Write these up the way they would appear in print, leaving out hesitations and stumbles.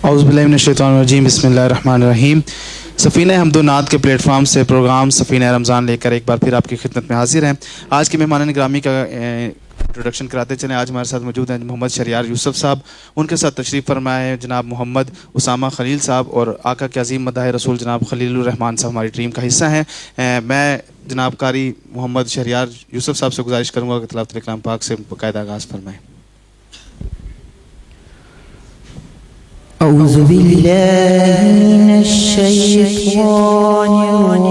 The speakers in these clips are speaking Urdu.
اعوذ باللہ من الشیطان الرجیم، بسم اللہ الرحمن الرحیم۔ سفینہ حمد و نعت کے پلیٹ فارم سے پروگرام سفینہ رمضان لے کر ایک بار پھر آپ کی خدمت میں حاضر ہیں۔ آج کے مہمان گرامی کا انٹروڈکشن کراتے چلیں۔ آج ہمارے ساتھ موجود ہیں محمد شہریار یوسف صاحب، ان کے ساتھ تشریف فرمائے ہیں جناب محمد اسامہ خلیل صاحب، اور آقا کے عظیم مداح رسول جناب خلیل الرحمان صاحب ہماری ٹیم کا حصہ ہیں۔ میں جناب قاری محمد شہریار یوسف صاحب سے گزارش کروں گا کہ تلاوت کلام پاک سے باقاعدہ آغاز فرمائیں۔ أعوذ بالله من الشيطان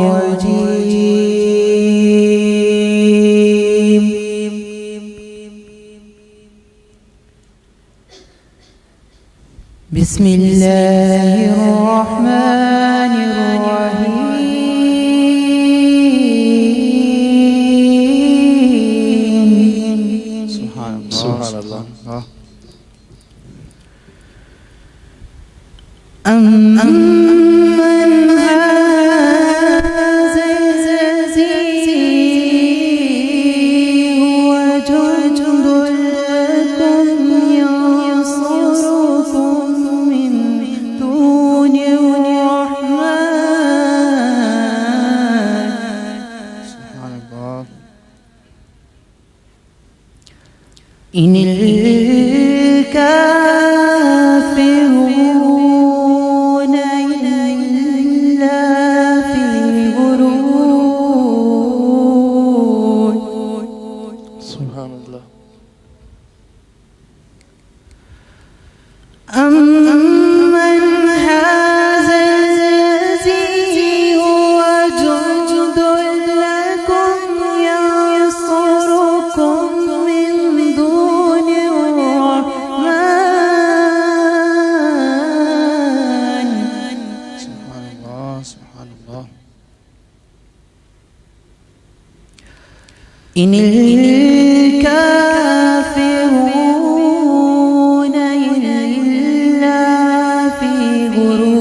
الرجيم بسم الله الرحمن الرحيم سبحان اللہ۔ أَمَّنْ هَذَا الَّذِي هُوَ جُندٌ لَكُمْ يَنصُرُكُم مِّن دُونِ الرَّحْمَٰنِ سبحان اللہ۔ إِنِ الْكَافِرُونَ إِلَّا فِي غُرُورٍ سبحان اللہ۔ أَمَّنْ هَذَا الَّذِي هُوَ جُندٌ لَكُمْ يَنصُرُكُم مِّن دُونِ الرَّحْمَٰنِ سبحان اللہ۔ سبحان اللہ۔ إِنِ الْكَافِرُونَ إِلَّا فِي غُرُورٍ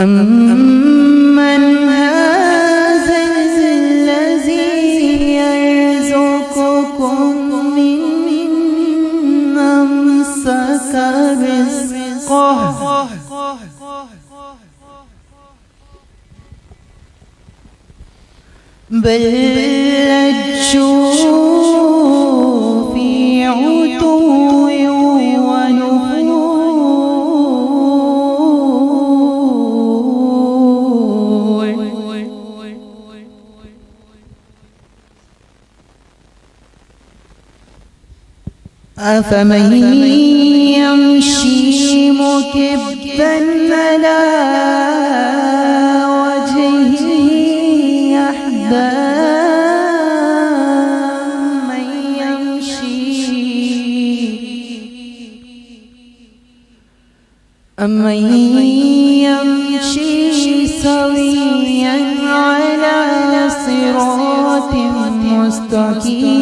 أَمَّنْ هَذَا الَّذِي يَرْزُقُكُم مِّنْ أَمْسَكَ رِزْقَهُ بل لجوا في عتو ونفور أفمن يمشي مكبا على وجهه أهدى أمن يمشي سويا على صراط مستقيم.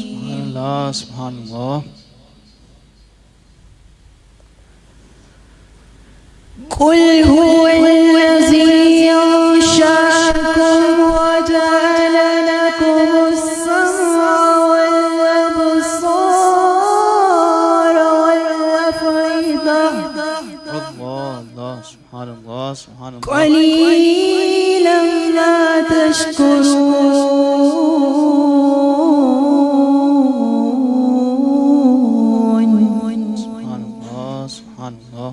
سبحان اللہ سبحان اللہ. قل هو الذي أنشأكم وجعل لكم السمع والأبصار والأفئدة اللہ سبحان اللہ سبحان اللہ. قليلا ما تشكرون. سبحان اللہ سبحان اللہ.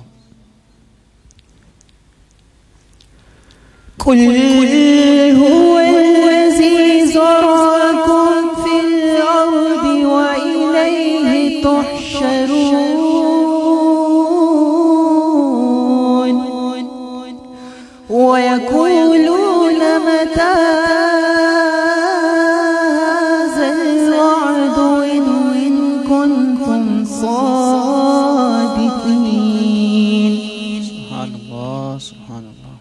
قل هو الذي زرعكم في الأرض وإليه تحشرون. ويقولون متى هذا الوعد إن كنتم صادقين. سبحان اللہ سبحان اللہ.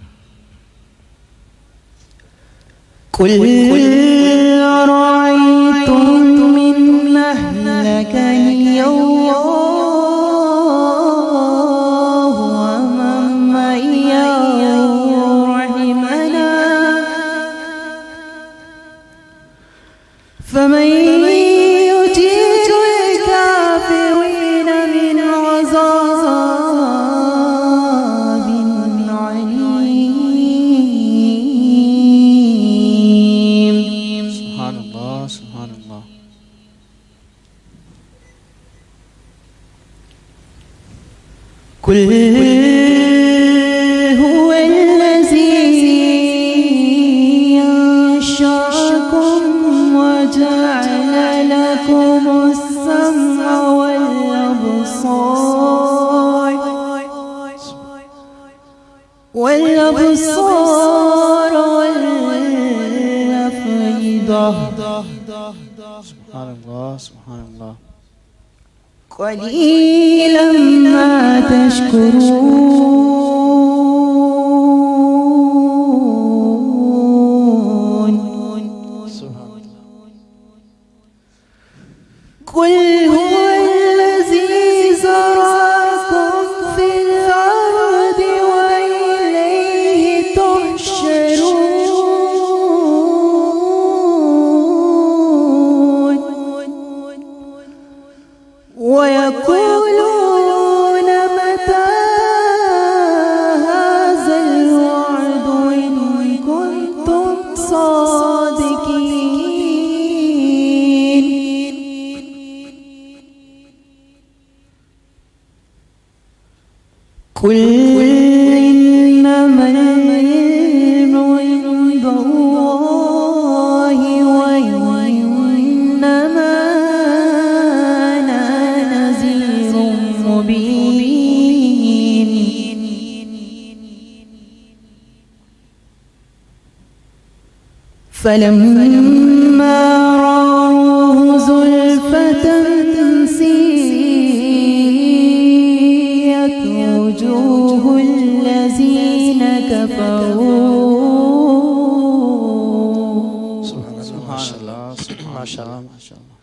قل أرأيتم من أهلكني الله ومن معي أو رحمنا فمن يجير الكافرين من عذاب عليم. سبحان اللہ سبحان اللہ. قل هو الذي أنشأكم وجعل لكم السمع والأبصار والأفئدة سبحان اللہ سبحان اللہ. قليلا ما تشكرون. سبحان اللہ. قل هو الذي زرعكم في الأرض وإليه تحشرون. ويقولون متى هذا الوعد إن كنتم صادقين. قل إنما العلم عند الله وإنما أنا نذير مبين. فلما رأوه زلفة سيئت وجوه الذين كفروا. سبحان اللہ ماشاء اللہ ماشاء اللہ.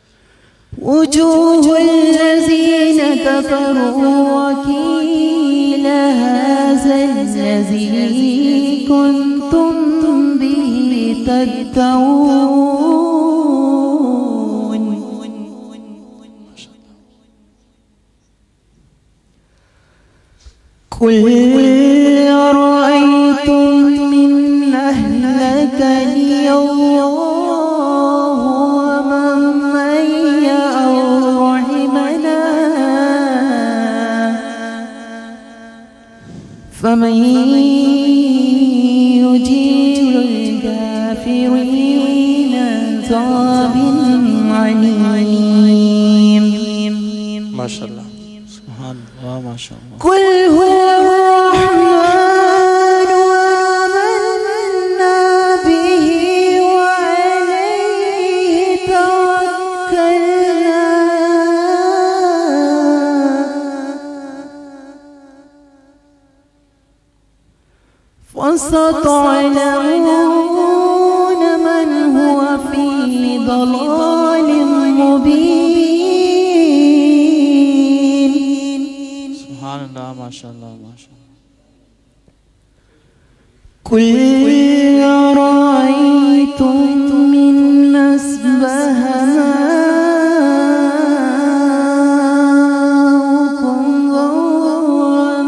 وجوه الذين كفروا وقيل هذا الذي كنتم به تدعون. قل أرأيتم من أهلكني الله ومن معي أو رحمنا فمن يجير الكافرين عذاب عليم. ماشاءاللہ سبحان اللہ ماشاءاللہ. قل هو الرحمن آمنا به وعليه توكلنا فستعلمون من هو في ضلال مبين. سبحان اللہ ماشاءاللہ ماشاءاللہ. قل أرأيتم من أصبح ماؤكم غورا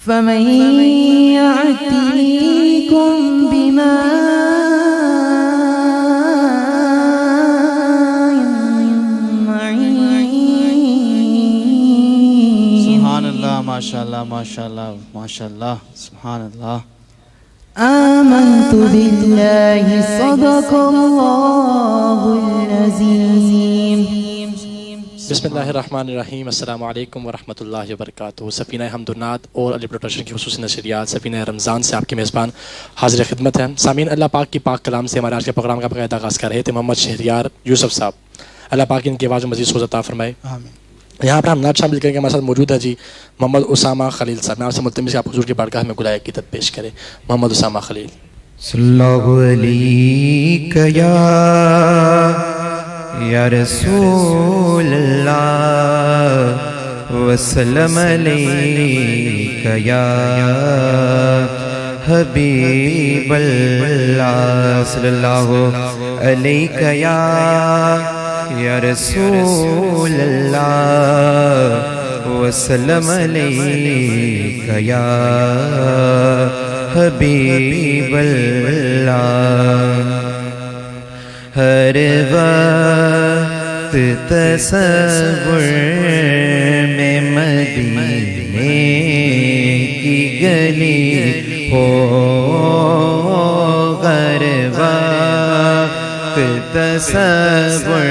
فمن يأتيكم بماء معين. سبحان اللہ ماشاءاللہ ماشاءاللہ ماشاءاللہ سبحان اللہ. آمنت بالله صدق الله العظيم. بسم اللہ الرحمن الرحیم. السلام علیکم ورحمۃ اللہ وبرکاتہ. سفینہ حمد و نعت اور علی پروڈکشن کی خصوصی نشریات سفینہ رمضان سے آپ کے میزبان حاضر خدمت ہیں. سامعین، اللہ پاک کی پاک کلام سے ہمارے آج کے پروگرام کا باقاعدہ آغاز کر رہے تھے محمد شہریار یوسف صاحب. اللہ پاک ان کی آواز میں مزید سوز عطا فرمائے. آمین. یہاں پر ہم نعت شامل کریں گے. ہمارے ساتھ موجود ہے جی محمد اسامہ خلیل صاحب. میں آپ سے ملتمس آپ حضور کی بارگاہ میں گلائے عقیدت پیش کریں. محمد اسامہ خلیل. صلی اللہ علیک یا رسول اللہ وسلم علیک یا حبیب اللہ. صلی اللہ علیک یا رسول اللہ وسلم علیک یا حبیب اللہ. ہر وقت تصور میں مدینے کی گلی ہو. ہر وقت تصور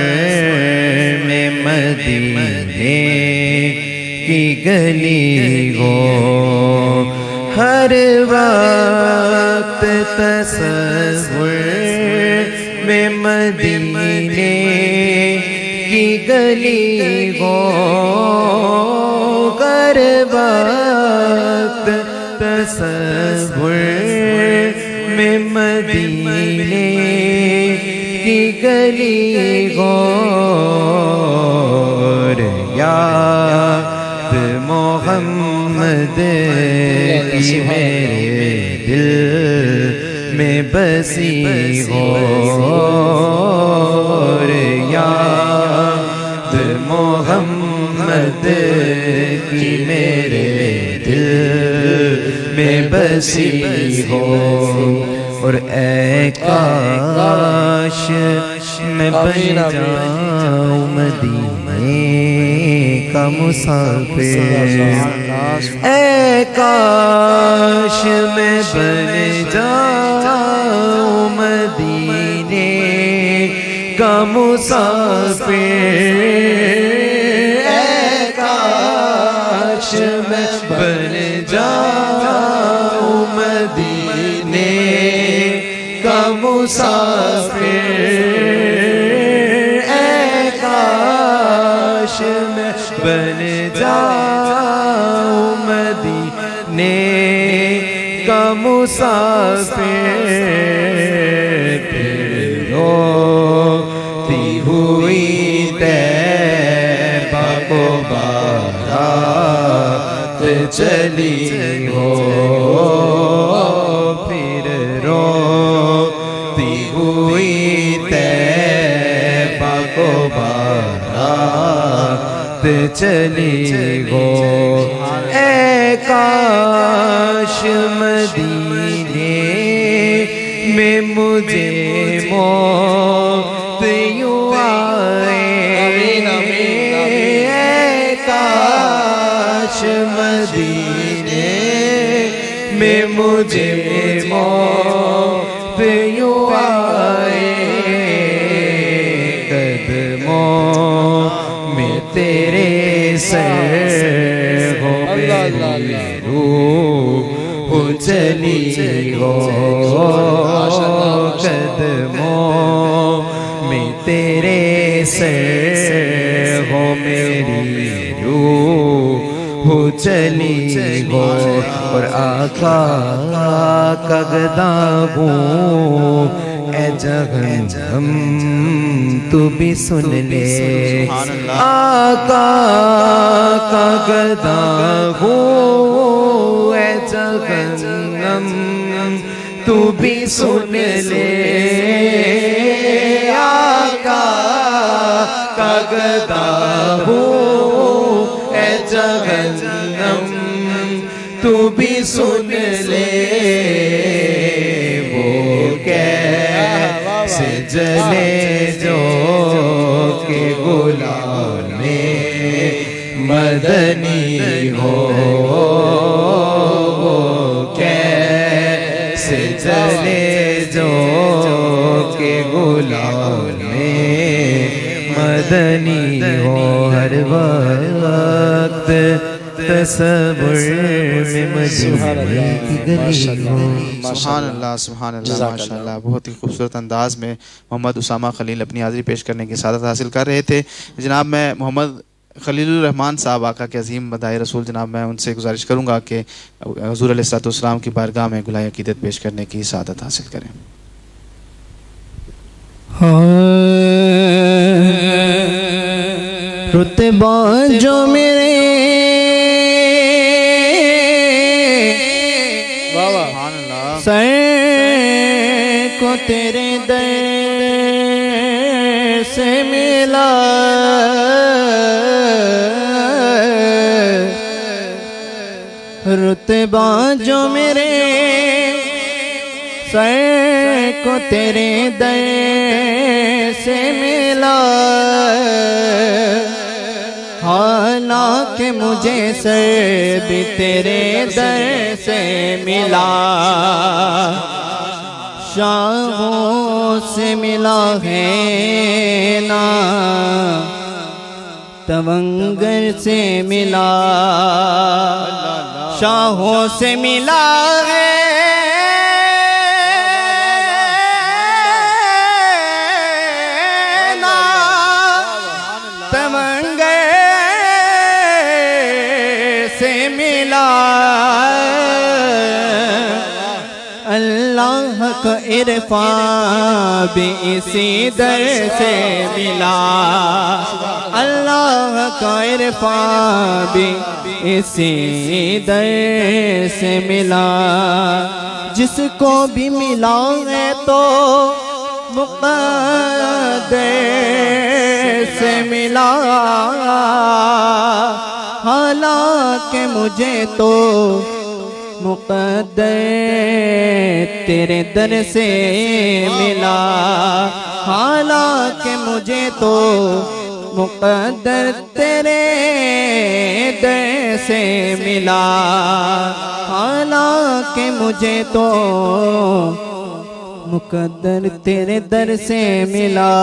میں مدینے کی گلی ہو. ہر وقت تصور میں مدینے کی گلی ہو. ہر وقت تصور میں مدینے کی گلی ہو. یاد محمد کی میرے دل میں بسی ہو. یاد محمد کی میرے دل میں بسی ہو. اور اے کاش میں بن جاؤں مدینے کا مسافر. اے کاش میں بن جاؤں مدینے کا مسافر. اے کاش میں بن جاؤں مدینے کا مسافر. اے کاش میں بن جاؤں مدینے کا مسافر. روتی ہوئی طیبہ کو بارات چلی ہو. پھر روتی ہوئی طیبہ کو بارات چلی ہو. اے کاش مدینے میں مجھے موت یوں آئے. اے کاش مدینے میں مجھے موت یوں آئے. چلی ہو قدموں میں تیرے سر ہو میری روح ہو چلی ہو اور آقا کا گدا ہوں اے جہنم تو بھی سن لے آقا کا گدا ہوں اے جہنم تو بھی سن لے آقا کا گدا ہوں اے جہنم تو بھی سن لے وہ کیسے جلے جو کہ غلام مدنی ہو وہ کیسے جلے جو کہ غلام مدنی ہو ہر وقت تصور میں مجنون کی گلی ہو سبحان اللہ سبحان اللہ ماشاء اللہ. بہت ہی خوبصورت انداز میں محمد اسامہ خلیل اپنی حاضری پیش کرنے کی سعادت حاصل کر رہے تھے. جناب میں محمد خلیل الرحمان صاحب آقا کے عظیم مداح رسول جناب میں ان سے گزارش کروں گا کہ حضور علیہ الصلوۃ والسلام کی بارگاہ میں گلہائے عقیدت پیش کرنے کی سعادت حاصل کریں. رتبہ جو میرے سبحان اللہ سر کو تیرے در سے ملا رتبہ جو میرے سر کو تیرے در سے ملا حالانکہ مجھے سر بھی تیرے در سے ملا شاہوں سے ملا ہے نا تونگر سے ملا شاہوں سے ملا ہے نا تونگر سے ملا اللہ کا عرفان بھی اسی در سے ملا اللہ کا عرفان بھی اسی در سے ملا جس کو بھی ملا ہے تو مقدر سے ملا حالانکہ مجھے تو مقدر تیرے در سے ملا حالانکہ مجھے تو مقدر تیرے در سے ملا حالانکہ مجھے تو مقدر تیرے در سے ملا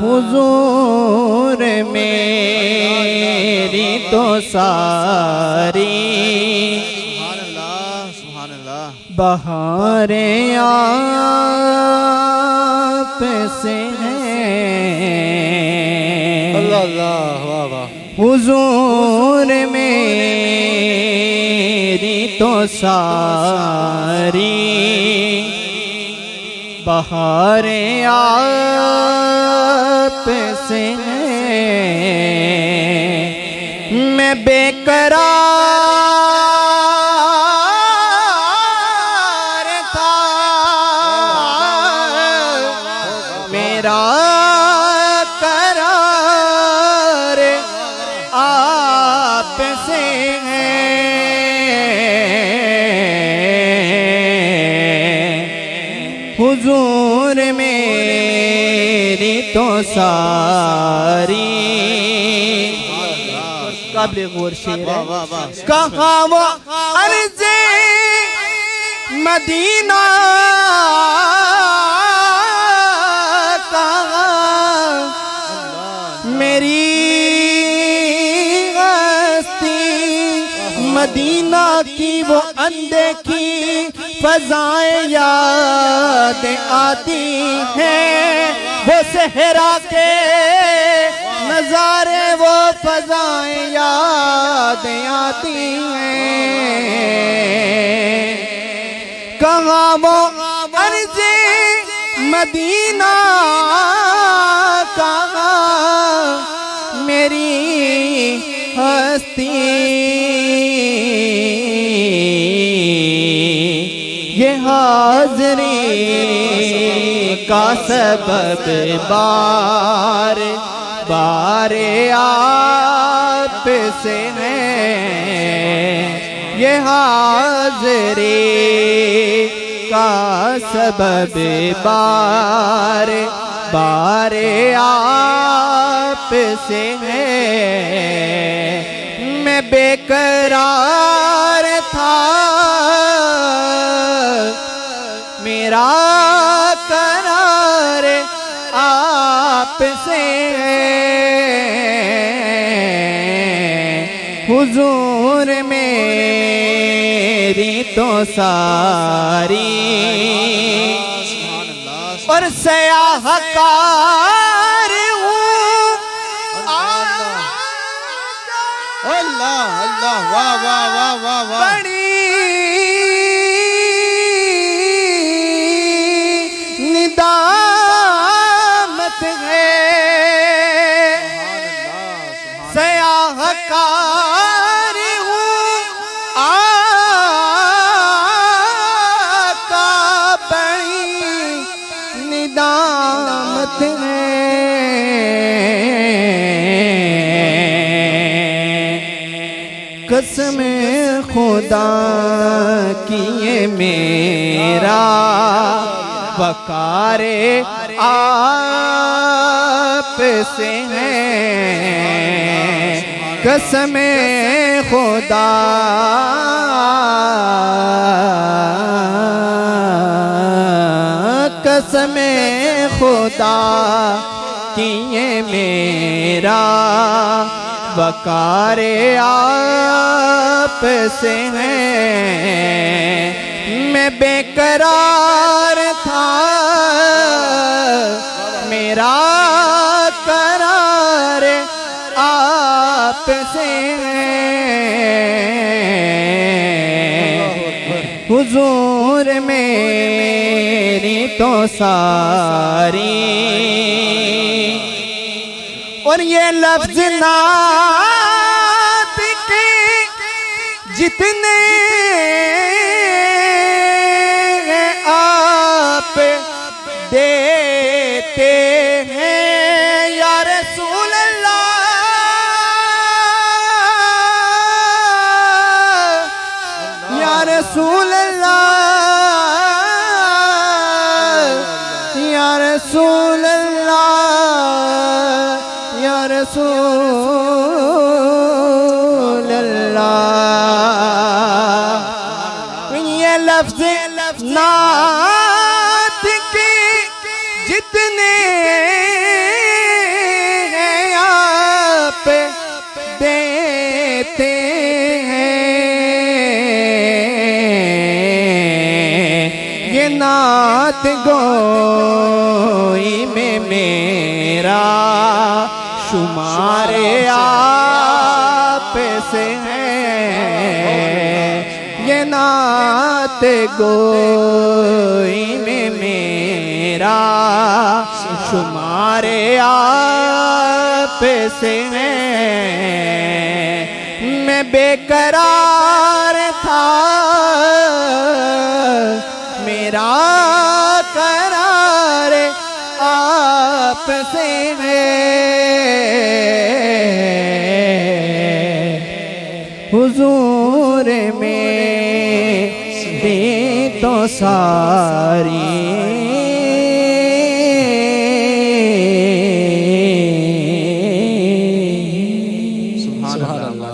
حضور میری تو ساری سبحان اللہ بہاریں آپ سے ہیں اللہ واہ واہ حضور میری تو ساری بہاریں آپ سے ہیں میں بے قرار تھا میرا قرار آپ سے ہے حضور میری تو ساری قابل غور شعر ہے کہاں وہ عرض مدینہ کہاں میری ہستی فضائیں یاد آتی ہیں، وہ صحرا کے نظارے، وہ فضائیں یاد آتی ہیں، کہاں وہ عرض مدینہ، کہاں میری ہستی، یہ حاضری کا سبب بار بار آپ سے ہے، یہ حاضری کا سبب بار بار آپ سے ہے، میں بے قرار تھا، میرا قرار آپ سے ہے، حضور میری تو ساری اور سیاہ کار ہوں، اللہ اللہ واہ واہ واہ واہ واہ بڑی ندامت ہے، سیاہ کار ہوں، آقا بڑی ندامت ہے، قسم خدا کی یہ میرا وقار آپ سے ہے، قسم خدا قسم خدا کی یہ میرا وقار آپ سے ہے، میں بے قرار تھا، میرا قرار آپ سے ہے، حضور میری تو ساری اور یہ لفظ نعت کے جتنے آپ دیتے ہیں، یا رسول اللہ، یا رسول اللہ، یا رسول اللہ، یا رسول اللہ، یہ لفظ نعت کے جتنے ہیں آپ دیتے ہیں، یہ نعت گوئی میں میرا شمار آپ سے ہے، یہ نعت گوئی میں میرا شمار آپ سے ہے، میں بے قرار تھا، میرا قرار آپ سے ہے، حضور میری تو ساری سبحان اللہ،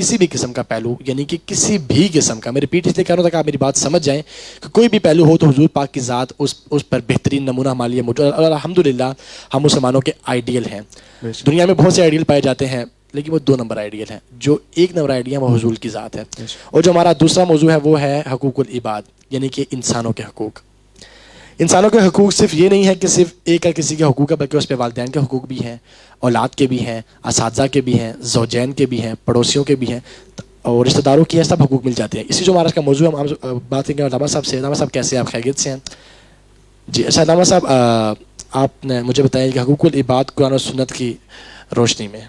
کسی بھی قسم کا پہلو، یعنی کہ کسی بھی قسم کا، میں ریپیٹ اس لیے کہہ رہا ہوں تاکہ آپ میری بات سمجھ جائیں کہ کوئی بھی پہلو ہو تو حضور پاک کی ذات اس پر بہترین نمونہ ہمارے لیے موجود ہے، اور الحمدللہ ہم مسلمانوں کے آئیڈیل ہیں۔ دنیا میں بہت سے آئیڈیل پائے جاتے ہیں لیکن وہ 2 نمبر آئیڈیل ہیں، جو 1 نمبر آئیڈیل ہے وہ حضور کی ذات ہے۔ اور جو ہمارا دوسرا موضوع ہے وہ ہے حقوق العباد، یعنی کہ انسانوں کے حقوق۔ انسانوں کے حقوق صرف یہ نہیں ہے کہ صرف ایک یا کسی کے حقوق ہے، بلکہ اس پہ والدین کے حقوق بھی ہیں، اولاد کے بھی ہیں، اساتذہ کے بھی ہیں، زوجین کے بھی ہیں، پڑوسیوں کے بھی ہیں، اور رشتہ داروں کی ہیں، سب حقوق مل جاتے ہیں۔ اسی جو ہمارا اس کا موضوع ہے، ہم بات کریں گے علامہ صاحب سے۔ علامہ صاحب کیسے ہیں؟ آپ خیریت سے ہیں؟ جی اچھا علامہ صاحب، آپ نے مجھے بتایا کہ حقوق العباد قرآن و سنت کی روشنی میں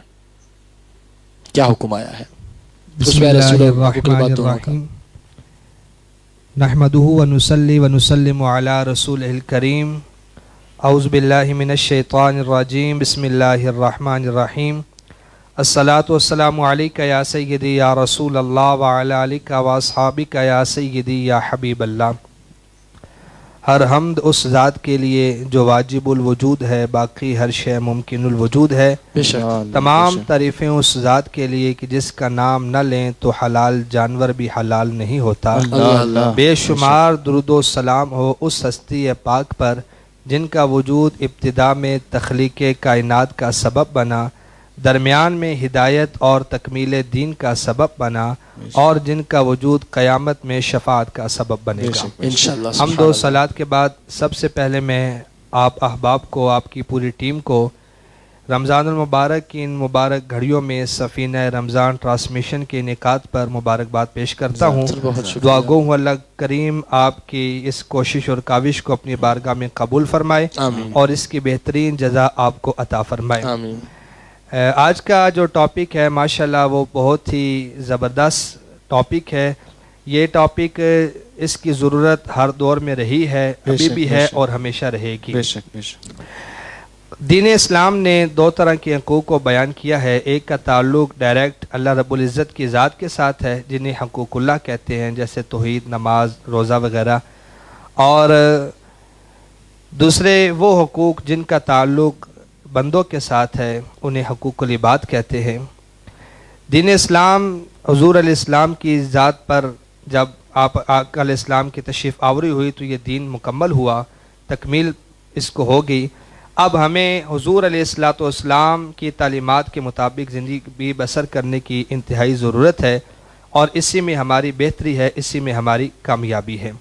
کیا حکم آیا ہے؟ بسم اللہ الرحمن الرحیم، نحمدہ ونصلی ونسلم علی رسولہ الکریم، اعوذ باللہ من الشیطان الرجیم، بسم اللہ الرحمن الرحیم، الصلاۃ والسلام علیک یا سیدی یا رسول اللہ وعلی آلک واصحابک یا سیدی یا حبیب اللہ۔ ہر حمد اس ذات کے لیے جو واجب الوجود ہے، باقی ہر شے ممکن الوجود ہے۔ تمام تعریفیں اس ذات کے لیے کہ جس کا نام نہ لیں تو حلال جانور بھی حلال نہیں ہوتا۔ بے شمار درود و سلام ہو اس ہستی پاک پر جن کا وجود ابتدا میں تخلیق کائنات کا سبب بنا، درمیان میں ہدایت اور تکمیل دین کا سبب بنا، اور جن کا وجود قیامت میں شفاعت کا سبب بنے گا انشاءاللہ۔ حمد و صلات کے بعد سب سے پہلے میں آپ احباب کو، آپ کی پوری ٹیم کو رمضان المبارک کی ان مبارک گھڑیوں میں سفینہ رمضان ٹرانسمیشن کے انعقاد پر مبارکباد پیش کرتا ہوں۔ دعا گو ہوں اللہ کریم آپ کی اس کوشش اور کاوش کو اپنی بارگاہ میں قبول فرمائے اور اس کی بہترین جزا آپ کو عطا فرمائے۔ آج کا جو ٹاپک ہے ماشاءاللہ وہ بہت ہی زبردست ٹاپک ہے۔ یہ ٹاپک اس کی ضرورت ہر دور میں رہی ہے، ابھی بھی ہے اور ہمیشہ رہے گی۔ دین اسلام نے 2 طرح کے حقوق کو بیان کیا ہے۔ ایک کا تعلق ڈائریکٹ اللہ رب العزت کی ذات کے ساتھ ہے جنہیں حقوق اللہ کہتے ہیں، جیسے توحید، نماز، روزہ وغیرہ، اور دوسرے وہ حقوق جن کا تعلق بندوں کے ساتھ ہے، انہیں حقوق العباد کہتے ہیں۔ دین اسلام حضور علیہ السلام کی ذات پر جب آپ آقا علیہ السلام کی تشریف آوری ہوئی تو یہ دین مکمل ہوا، تکمیل اس کو ہوگی۔ اب ہمیں حضور علیہ السلام کی تعلیمات کے مطابق زندگی بسر کرنے کی انتہائی ضرورت ہے، اور اسی میں ہماری بہتری ہے، اسی میں ہماری کامیابی ہے۔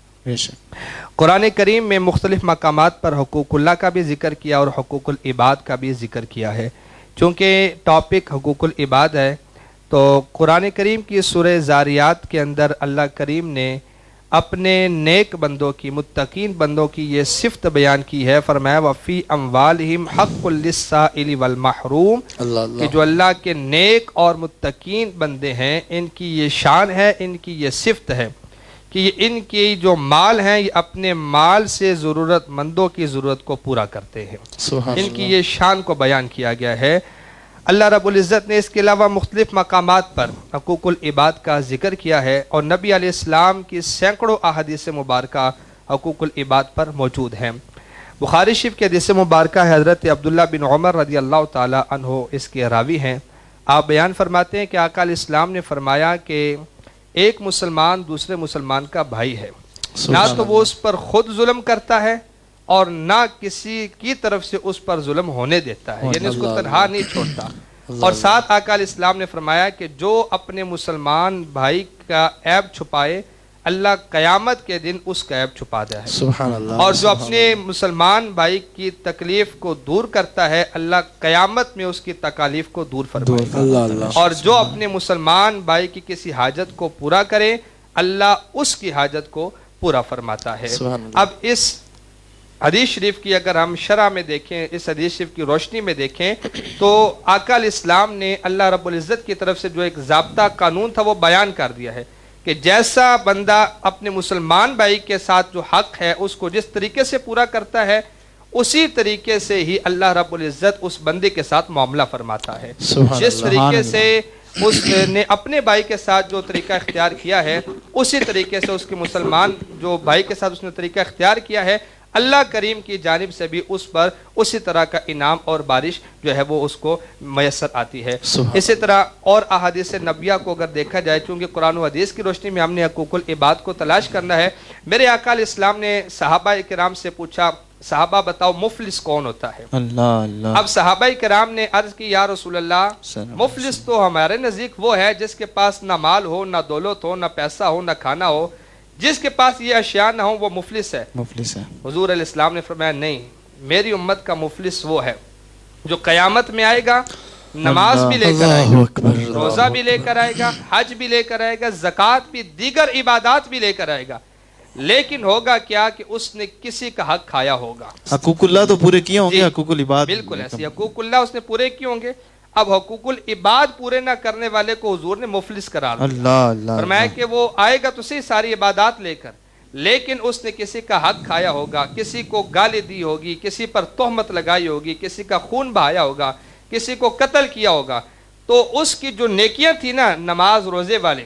قرآن کریم میں مختلف مقامات پر حقوق اللہ کا بھی ذکر کیا اور حقوق العباد کا بھی ذکر کیا ہے۔ چونکہ ٹاپک حقوق العباد ہے تو قرآن کریم کی سورہ زاریات کے اندر اللہ کریم نے اپنے نیک بندوں کی، متقین بندوں کی یہ صفت بیان کی ہے۔ فرمایا وَفِي أَمْوَالِهِمْ حَقٌّ لِلسَّائِلِ وَالْمَحْرُومِ، کہ جو اللہ کے نیک اور متقین بندے ہیں ان کی یہ شان ہے، ان کی یہ صفت ہے کہ ان کی جو مال ہیں یہ اپنے مال سے ضرورت مندوں کی ضرورت کو پورا کرتے ہیں۔ ان کی یہ شان کو بیان کیا گیا ہے۔ اللہ رب العزت نے اس کے علاوہ مختلف مقامات پر حقوق العباد کا ذکر کیا ہے، اور نبی علیہ السلام کی سینکڑوں احادیث مبارکہ حقوق العباد پر موجود ہیں۔ بخاری شریف کے حدیث مبارکہ ہے، حضرت عبداللہ بن عمر رضی اللہ تعالی عنہ اس کے راوی ہیں۔ آپ بیان فرماتے ہیں کہ آقا علیہ السلام نے فرمایا کہ ایک مسلمان دوسرے مسلمان کا بھائی ہے، نہ تو وہ اس پر خود ظلم کرتا ہے اور نہ کسی کی طرف سے اس پر ظلم ہونے دیتا ہے، یعنی اس کو تنہا نہیں چھوڑتا۔ اور ساتھ آقا علیہ السلام نے فرمایا کہ جو اپنے مسلمان بھائی کا عیب چھپائے اللہ قیامت کے دن اس کا عیب چھپا دے ہے، سبحان اللہ۔ اور جو اپنے مسلمان بھائی کی تکلیف کو دور کرتا ہے اللہ قیامت میں اس کی تکالیف کو دور فرمائے گا، اور جو اپنے مسلمان بھائی کی کسی حاجت کو پورا کرے اللہ اس کی حاجت کو پورا فرماتا ہے۔ اب اس حدیث شریف کی اگر ہم شرح میں دیکھیں، اس حدیث شریف کی روشنی میں دیکھیں تو آقا علیہ السلام نے اللہ رب العزت کی طرف سے جو ایک ضابطہ قانون تھا وہ بیان کر دیا ہے کہ جیسا بندہ اپنے مسلمان بھائی کے ساتھ جو حق ہے اس کو جس طریقے سے پورا کرتا ہے اسی طریقے سے ہی اللہ رب العزت اس بندے کے ساتھ معاملہ فرماتا ہے۔ جس طریقے سے اس نے اپنے بھائی کے ساتھ جو طریقہ اختیار کیا ہے اسی طریقے سے اس کے مسلمان جو بھائی کے ساتھ اس نے طریقہ اختیار کیا ہے اللہ کریم کی جانب سے بھی اس پر اسی طرح کا انعام اور بارش جو ہے وہ اس کو میسر آتی ہے. اسی طرح اور احادیث نبیہ کو اگر دیکھا جائے، چونکہ قرآن و حدیث کی روشنی میں ہم نے حقوق العباد کو تلاش کرنا ہے. میرے آقا علیہ السلام نے صحابہ کرام سے پوچھا، صحابہ بتاؤ مفلس کون ہوتا ہے؟ اللہ اللہ. اب صحابہ کرام نے عرض کی یا رسول اللہ، مفلس تو ہمارے نزدیک وہ ہے جس کے پاس نہ مال ہو، نہ دولت ہو، نہ پیسہ ہو، نہ کھانا ہو، جس کے پاس یہ اشیاء نہ ہو وہ مفلس ہے. مفلس ہے. حضور علیہ السلام نے فرمایا نہیں، میری امت کا مفلس وہ ہے جو قیامت میں آئے گا، نماز بھی لے کر آئے گا، روزہ بھی لے کر آئے گا، حج بھی لے کر آئے گا، زکوٰۃ بھی، دیگر عبادات بھی لے کر آئے گا، لیکن ہوگا کیا کہ اس نے کسی کا حق کھایا ہوگا. حقوق اللہ تو پورے کیے ہوں گے، حقوق العباد بالکل ایسے حقوق اللہ اس نے پورے کیے ہوں گے. اب حقوق العباد پورے نہ کرنے والے کو حضور نے مفلس قرار دیا. اللہ اللہ. فرمایا کہ وہ آئے گا تو صحیح ساری عبادات لے کر، لیکن اس نے کسی کا حق کھایا ہوگا، کسی کو گالی دی ہوگی، کسی پر تہمت لگائی ہوگی، کسی کا خون بہایا ہوگا، کسی کو قتل کیا ہوگا، تو اس کی جو نیکیاں تھیں نا نماز روزے والی،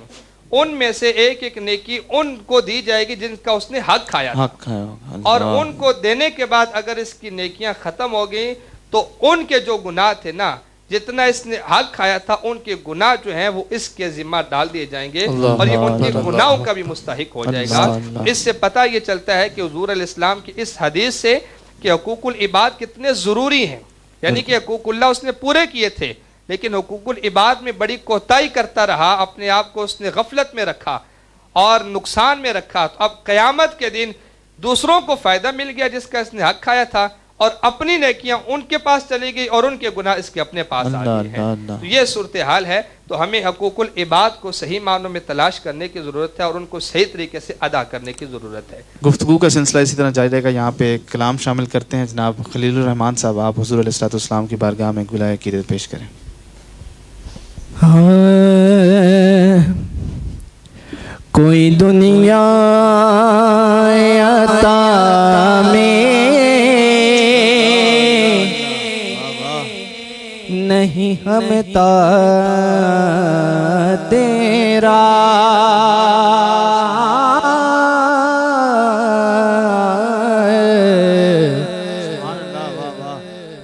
ان میں سے ایک ایک نیکی ان کو دی جائے گی جن کا اس نے حق کھایا تھا. حق کھایا ہوگا. اور ان کو دینے کے بعد اگر اس کی نیکیاں ختم ہو گئیں تو ان کے جو گناہ تھے نا، جتنا اس نے حق کھایا تھا، ان کے گناہ جو ہیں وہ اس کے ذمہ ڈال دیے جائیں گے اور یہ ان کے گناہوں کا بھی مستحق ہو جائے گا. اس سے پتہ یہ چلتا ہے کہ حضور علیہ السلام کی اس حدیث سے کہ حقوق العباد کتنے ضروری ہیں، یعنی کہ حقوق اللہ اس نے پورے کیے تھے، لیکن حقوق العباد میں بڑی کوتاہی کرتا رہا، اپنے آپ کو اس نے غفلت میں رکھا اور نقصان میں رکھا. تو اب قیامت کے دن دوسروں کو فائدہ مل گیا جس کا اس نے حق کھایا تھا، اور اپنی نیکیاں ان کے پاس چلی گئی اور ان کے گناہ اس کے اپنے پاس آ گئے ہیں. تو یہ صورتحال ہے. تو ہمیں حقوق العباد کو صحیح معنوں میں تلاش کرنے کی ضرورت ہے اور ان کو صحیح طریقے سے ادا کرنے کی ضرورت ہے. گفتگو کا سلسلہ اسی طرح جاری رہے گا. یہاں پہ ایک کلام شامل کرتے ہیں. جناب خلیل الرحمان صاحب، آپ حضور علیہ الصلوۃ والسلام کی بارگاہ میں گلائے عقیدت پیش کریں. کوئی دنیا عطا میں نہیں ہمتا تیرا،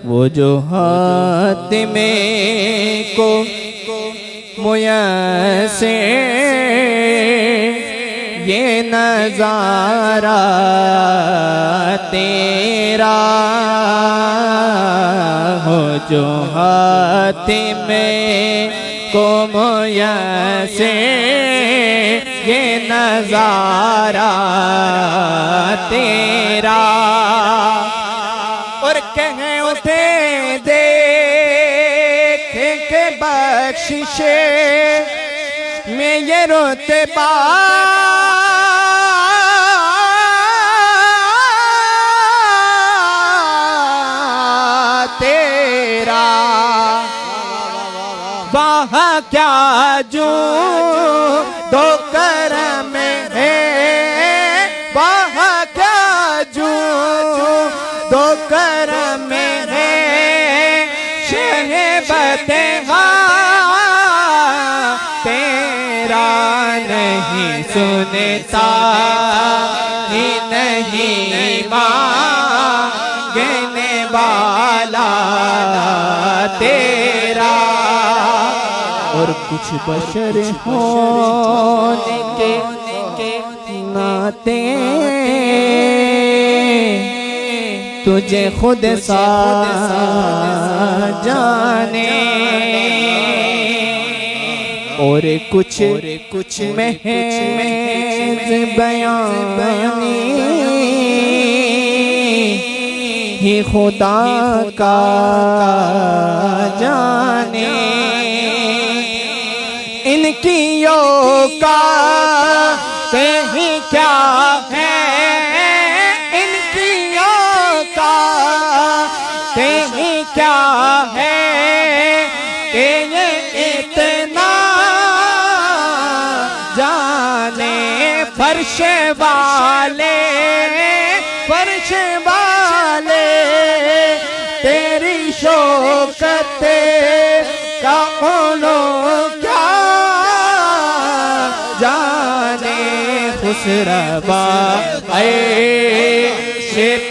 وہ جو ہاتھ میں کو میسر یہ نظارہ تیرا، ہو جو ہاتھ میں کو میسر یہ نظارہ تیرا. اور کہیں اٹھے دیکھ کے بخشش میں یہ رتبہ تیرا، وہاں کیا جو دو کرم ہے، وہاں کیا جو دو کرم ہے، شہبتہا تیرا نہیں سنتا ہی نہیں مانگنے والا تیرا. اور کچھ بشر ہونے کے ناطے تجھے خود سا جانے، اور کچھ محض بیانی ہی خدا کا جانے. ان کی اوقات ہی کیا ہے، ان کی اوقات ہی کیا ہے کہ یہ اتنا جانے. فرش والے تیری شوکت کا علو کیا جانے. خسروا اے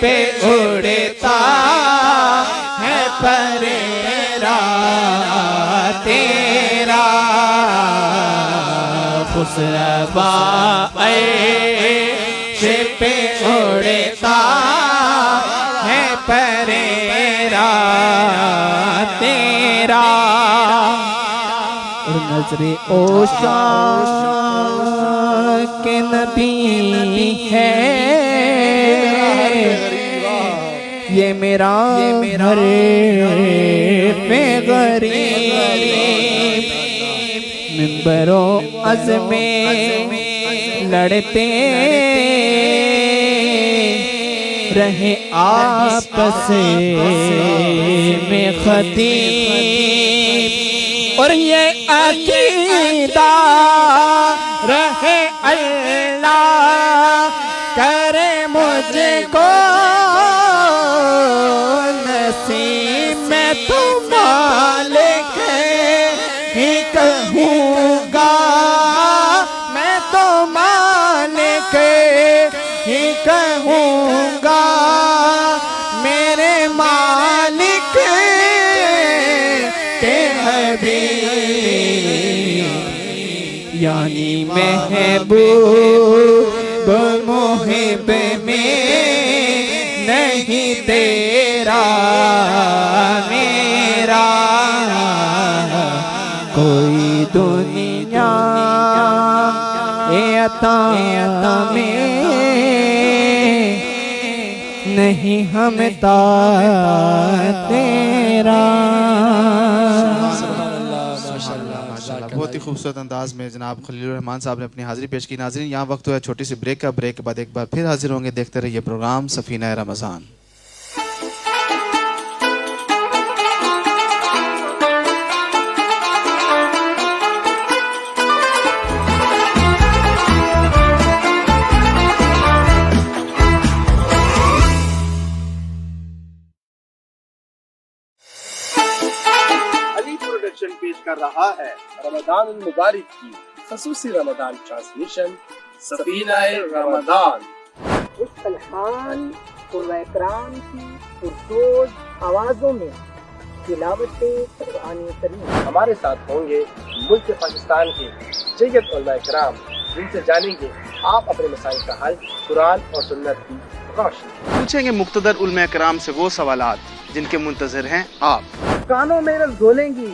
پہ اڑتا ہے پریرا تیرا خسربا عیش پہ اڑتا ہے پریرا تیرا اور نظر اوشا کے نبی ہے یہ میرا گھر پہ غریب منبر و عزم لڑتے رہے آپس میں خطیب اور یہ عقیدہ رہے اللہ کرے مجھ کو نصیب میں تو مالک ہی کہوں گا میں تو مالک ہی کہوں گا میرے مالک کے حبیب یعنی محبوب محب میں نہیں تیرا میرا کوئی دنیا عطا میں نہیں ہمتا تیرا بہت ہی خوبصورت انداز میں جناب خلیل الرحمان صاحب نے اپنی حاضری پیش کی. ناظرین یہاں وقت ہوا ہے چھوٹی سی بریک کا. بریک کے بعد ایک بار پھر حاضر ہوں گے. دیکھتے رہیے پروگرام سفینہ رمضان. پیش کر رہا ہے رمضان المبارک کی خصوصی رمضان ٹرانسمیشن سفینہ رمضان. اس الحان قرآن اکرام کی پرسوز آوازوں میں تلاوت قرآن کریم. ہمارے ساتھ ہوں گے ملک پاکستان کے جیت علماء کرام جن سے جانیں گے آپ اپنے مسائل کا حل قرآن اور سنت کی روشنی. پوچھیں گے مقتدر علماء کرام سے وہ سوالات جن کے منتظر ہیں آپ. کانوں میں رس گھولیں گی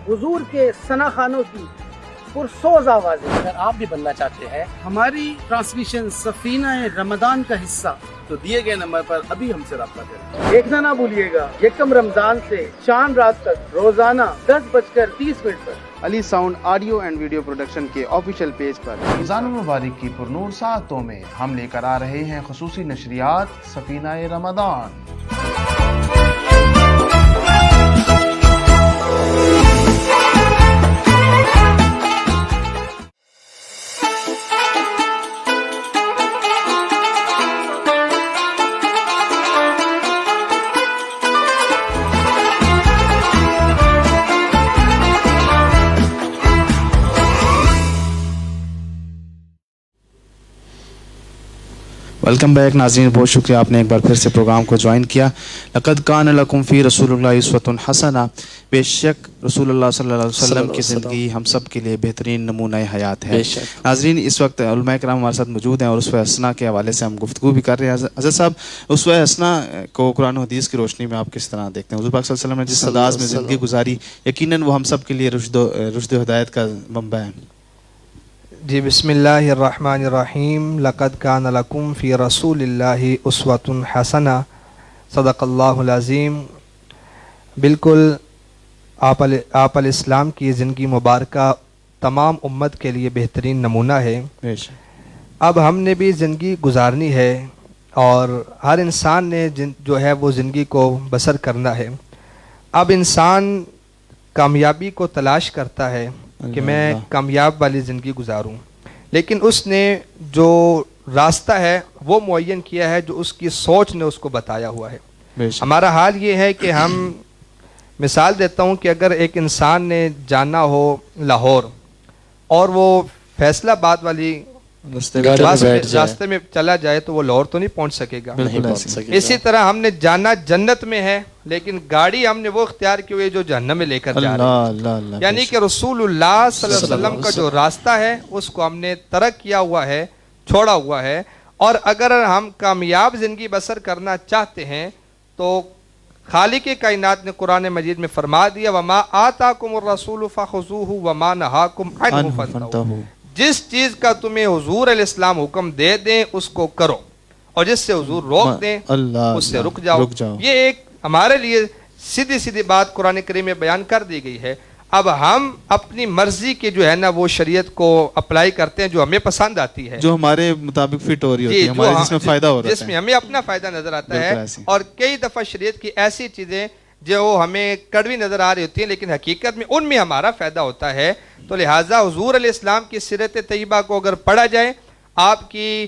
حضور کے ثنا خانوں کی پرسوز آوازیں. اگر آپ بھی بننا چاہتے ہیں ہماری ٹرانسمیشن سفینہ رمضان کا حصہ تو دیے گئے نمبر پر ابھی ہم سے رابطہ کریں. دیکھنا نہ بھولیے گا یکم رمضان سے چاند رات تک روزانہ 10:30 پر Ali sound audio and video production کے آفیشیل پیج پر رمضان المبارک کی پرنور ساعتوں میں ہم لے کر آ رہے ہیں خصوصی نشریات سفینہ رمضان. ویلکم بیک ناظرین. بہت شکریہ آپ نے ایک بار پھر سے پروگرام کو جوائن کیا. لقد کان لکم فی رسول اللہ اسوۃ حسنہ. بے شک رسول اللہ صلی اللہ علیہ وسلم کی زندگی ہم سب کے لیے بہترین نمونہ حیات ہے. ناظرین اس وقت علماء کرام ہمارے ساتھ موجود ہیں اور اسوہ حسنہ کے حوالے سے ہم گفتگو بھی کر رہے ہیں. حضرت صاحب اسوہ حسنہ کو قرآن و حدیث کی روشنی میں آپ کس طرح دیکھتے ہیں؟ حضور پاک صلی اللہ علیہ وسلم نے جس انداز میں زندگی گزاری یقیناً وہ ہم سب کے لیے رشد و ہدایت کا منبع ہے. جی بسم اللہ الرحمن الرحیم. لقد کان لکم فی رسول اللہ اسوۃ حسنہ. صدق اللہ العظیم. بالکل آپ علیہ السلام کی زندگی مبارکہ تمام امت کے لیے بہترین نمونہ ہے. اب ہم نے بھی زندگی گزارنی ہے اور ہر انسان نے جو ہے وہ زندگی کو بسر کرنا ہے. اب انسان کامیابی کو تلاش کرتا ہے کہ میں کامیاب والی زندگی گزاروں، لیکن اس نے جو راستہ ہے وہ معین کیا ہے جو اس کی سوچ نے اس کو بتایا ہوا ہے. ہمارا حال یہ ہے کہ ہم مثال دیتا ہوں کہ اگر ایک انسان نے جانا ہو لاہور اور وہ فیصل آباد والی گاڑی میں بیٹھ جائے راستے میں چلا جائے تو وہ لاہور تو نہیں پہنچ سکے گا. نہیں پہنچ سکے. اسی طرح ہم نے جانا جنت میں ہے لیکن گاڑی ہم نے وہ اختیار کی ہوئی جو جہنم میں لے کر جا رہے ہیں. یعنی کہ رسول اللہ صلی اللہ علیہ وسلم کا جو راستہ ہے اس کو ہم نے ترک کیا ہوا ہے, چھوڑا ہوا ہے. اور اگر ہم کامیاب زندگی بسر کرنا چاہتے ہیں تو خالق کائنات نے قرآن مجید میں فرما دیا وَمَا آتَاكُمُ الرَّسُولُ فَخُذُوهُ وَمَا نَهَاكُمْ عَنْهُ فَانْتَهُوا. جس چیز کا تمہیں حضور علیہ السلام حکم دے دیں اس کو کرو اور جس سے حضور روک دیں اس سے رک جاؤ. یہ ایک ہمارے لیے سیدھی سیدھی بات قرآن کریم میں بیان کر دی گئی ہے. اب ہم اپنی مرضی کے جو ہے نا وہ شریعت کو اپلائی کرتے ہیں جو ہمیں پسند آتی ہے, جو ہمارے مطابق فٹ ہو رہی ہوتی ہے, ہمارے جس میں فائدہ ہو رہا ہے, جس میں ہمیں اپنا فائدہ نظر آتا ہے. اور کئی دفعہ شریعت کی ایسی چیزیں جو ہمیں کڑوی نظر آ رہی ہوتی ہیں لیکن حقیقت میں ان میں ہمارا فائدہ ہوتا ہے. تو لہٰذا حضور علیہ السلام کی سیرت طیبہ کو اگر پڑھا جائے, آپ کی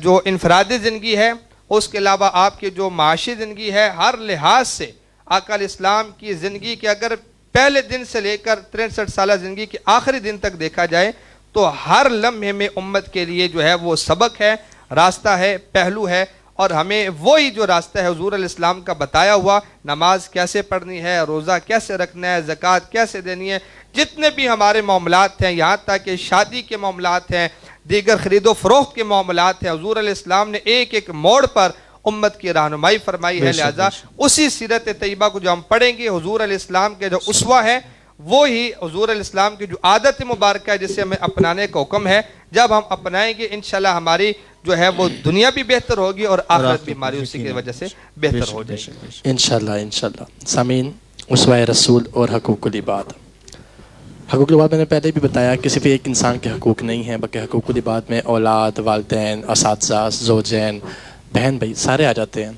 جو انفرادی زندگی ہے, اس کے علاوہ آپ کی جو معاشی زندگی ہے, ہر لحاظ سے آقا علیہ السلام کی زندگی کے اگر پہلے دن سے لے کر 63 سالہ زندگی کے آخری دن تک دیکھا جائے تو ہر لمحے میں امت کے لیے جو ہے وہ سبق ہے, راستہ ہے, پہلو ہے. اور ہمیں وہی جو راستہ ہے حضور علیہ السلام کا بتایا ہوا, نماز کیسے پڑھنی ہے, روزہ کیسے رکھنا ہے, زکوٰۃ کیسے دینی ہے, جتنے بھی ہمارے معاملات ہیں, یہاں تک کہ شادی کے معاملات ہیں, دیگر خرید و فروخت کے معاملات ہیں, حضور علیہ السلام نے ایک ایک موڑ پر امت کی رہنمائی فرمائی ہے. لہذا اسی سیرت طیبہ کو جو ہم پڑھیں گے, حضور علیہ السلام کے جو اسوہ ہے وہی حضور علیہ السلام کی جو عادت مبارکہ ہے جسے ہمیں اپنانے کا حکم ہے, جب ہم اپنائیں گے انشاءاللہ ہماری جو ہے وہ دنیا بھی بہتر ہوگی اور آخرت بھی ہماری اسی کی وجہ سے بہتر ہو جائے گی انشاءاللہ. انشاءاللہ. سامعین, اسوہ رسول اور حقوق العباد. حقوق العباد میں نے پہلے بھی بتایا کہ صرف ایک انسان کے حقوق نہیں ہیں بلکہ حقوق العباد میں اولاد, والدین, اساتذہ, زوجین, بہن بھائی سارے آ جاتے ہیں.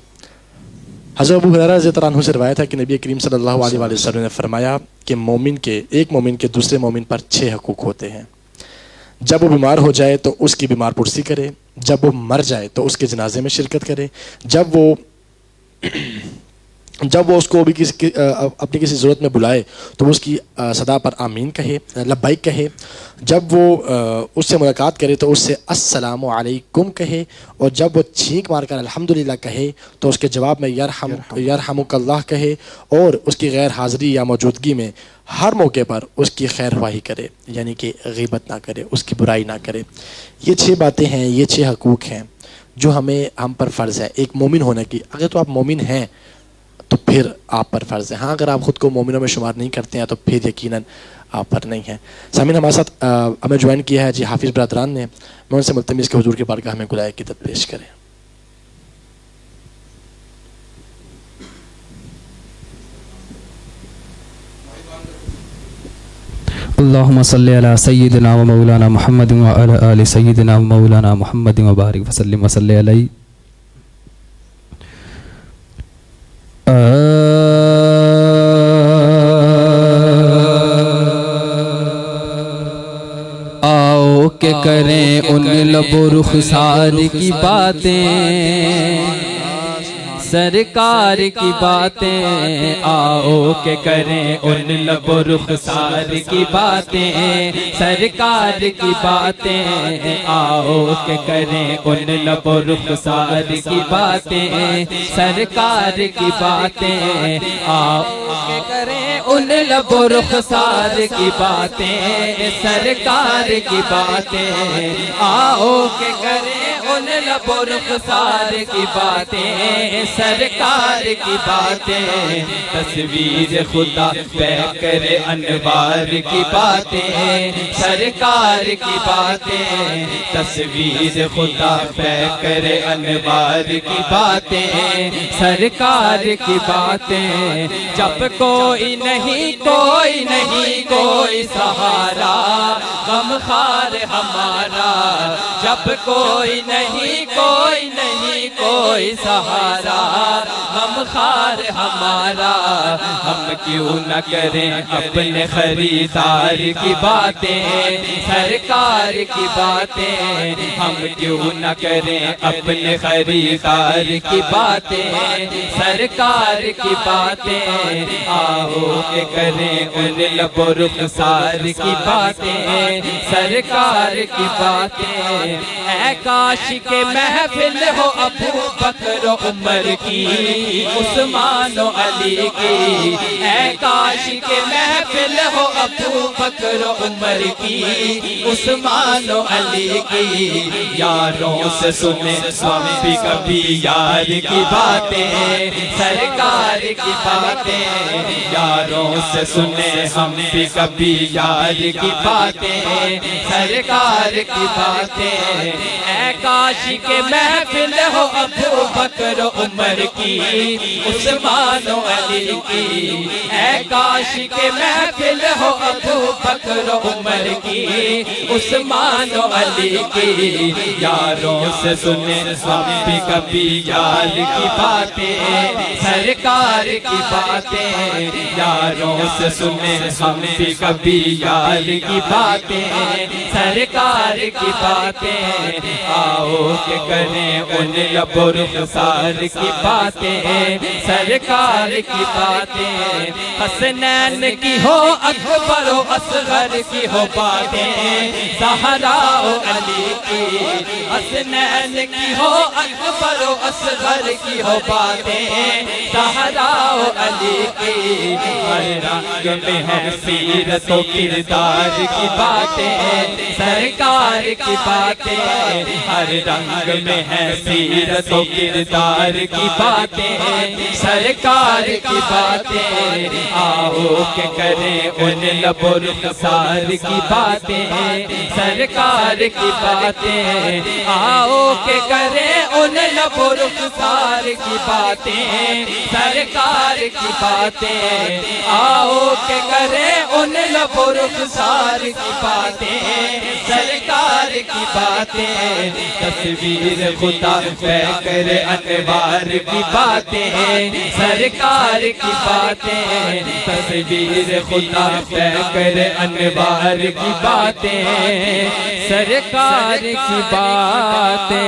حضرت ابو ہریرہ رضی اللہ عنہ سے روایت ہے کہ نبی کریم صلی اللہ علیہ وسلم نے فرمایا کہ ایک مومن کے دوسرے مومن پر 6 حقوق ہوتے ہیں. جب وہ بیمار ہو جائے تو اس کی بیمار پرسی کرے, جب وہ مر جائے تو اس کے جنازے میں شرکت کرے, جب وہ اس کو بھی اپنی کسی ضرورت میں بلائے تو وہ اس کی صدا پر آمین کہے, لبیک کہے, جب وہ اس سے ملاقات کرے تو اس سے السلام علیکم کہے, اور جب وہ چھینک مار کر الحمدللہ کہے تو اس کے جواب میں یرحمک اللہ کہے, اور اس کی غیر حاضری یا موجودگی میں ہر موقع پر اس کی خیر خواہی کرے, یعنی کہ غیبت نہ کرے, اس کی برائی نہ کرے. یہ 6 باتیں ہیں, یہ 6 حقوق ہیں جو ہم پر فرض ہے ایک مومن ہونے کی. اگر تو آپ مومن ہیں تو پھر آپ پر فرض ہے. ہاں اگر آپ خود کو مومنوں میں شمار نہیں کرتے ہیں تو پھر یقیناً آپ پر نہیں ہیں. سامعین, ہمارے ساتھ ہمیں جوائن کیا ہے جی حافظ برادران نے. میں ان سے ملتمس کہ حضور کے بارگاہ ہمیں گلائے عقیدت پیش کریں. اللہم صلی علی سیدنا و مولانا محمد و علی آل سیدنا و مولانا محمد و بارک وسلم و صلی علیہ. آؤ کہ کریں ان لب و رخسار کی باتیں, سرکار کی باتیں. آؤ کہ کریں ان لب و رخسار کی باتیں, سرکار کی باتیں. آؤ کہ کریں ان لب و رخسار کی باتیں, سرکار کی باتیں. آؤ کہ کریں ان لب و رخسار کی باتیں, سرکار کی باتیں. آؤ کہ کریں ان لب و رخسار کی باتیں, سرکار کی باتیں. تصویر خدا پہ کرے انوار کی باتیں, سرکار کی باتیں. تصویر خدا پہ کرے انوار کی باتیں, سرکار کی باتیں. جب کوئی نہیں کوئی سہارا غم خار ہمارا, جب کوئی نہیں نہیں کوئی نہیں کوئی سہارا غم خار ہمارا ہم کیوں نہ کریں اپنے خریدار کی باتیں سرکار کی باتیں ہم کیوں نہ کریں اپنے خریدار کی باتیں سرکار کی باتیں آؤ کہ کریں ان لب و رخسار کی باتیں سرکار کی باتیں اے کاش کے محفل ہو ابو بکر و عمر کی عثمان و علی کی اے کاش کے محفل ہو ابو بکر و عمر کی عثمان و علی کی یاروں سے سنیں ہم بھی کبھی یار کی باتیں سرکار کی باتیں یاروں سے سنیں ہم بھی کبھی یار کی باتیں سرکار کی باتیں اے کاش کے محفل ہو ابو بکر و عمر کی عثمان و علی کی اے کاش کے محفل ہو ابو بکر و عمر کی عثمان و علی کی یاروں سے سنیں ہم بھی کبھی یار کی باتیں سرکار کی باتیں یاروں سے سنیں ہم بھی کبھی یار کی باتیں سرکار کی باتیں آؤ کہ کریں ان لب و رخسار کی باتیں سرکار کی باتیں حسنین کی ہو اکبر و اصغر کی ہو باتیں زہرا و علی کی حسنین کی ہو اکبر و اصغر کی ہو باتیں زہرا و علی کی ہر رنگ میں ہے سیرت و کردار کی باتیں سرکار کی باتیں ہر رنگ میں ہے سیرت و کردار کی باتیں سرکار کی باتیں آؤ کہ کریں ان لب و رخسار کی باتیں سرکار کی باتیں آؤ کہ کریں ان لب و رخسار کی باتیں سرکار کی باتیں آؤ کہ کریں ان لب و رخسار کی باتیں سرکار کی باتیں تصویر خدا پیکر انوار کی باتیں سرکار کی باتیں تصویر خدا پیکر انوار کی باتیں سرکار کی باتیں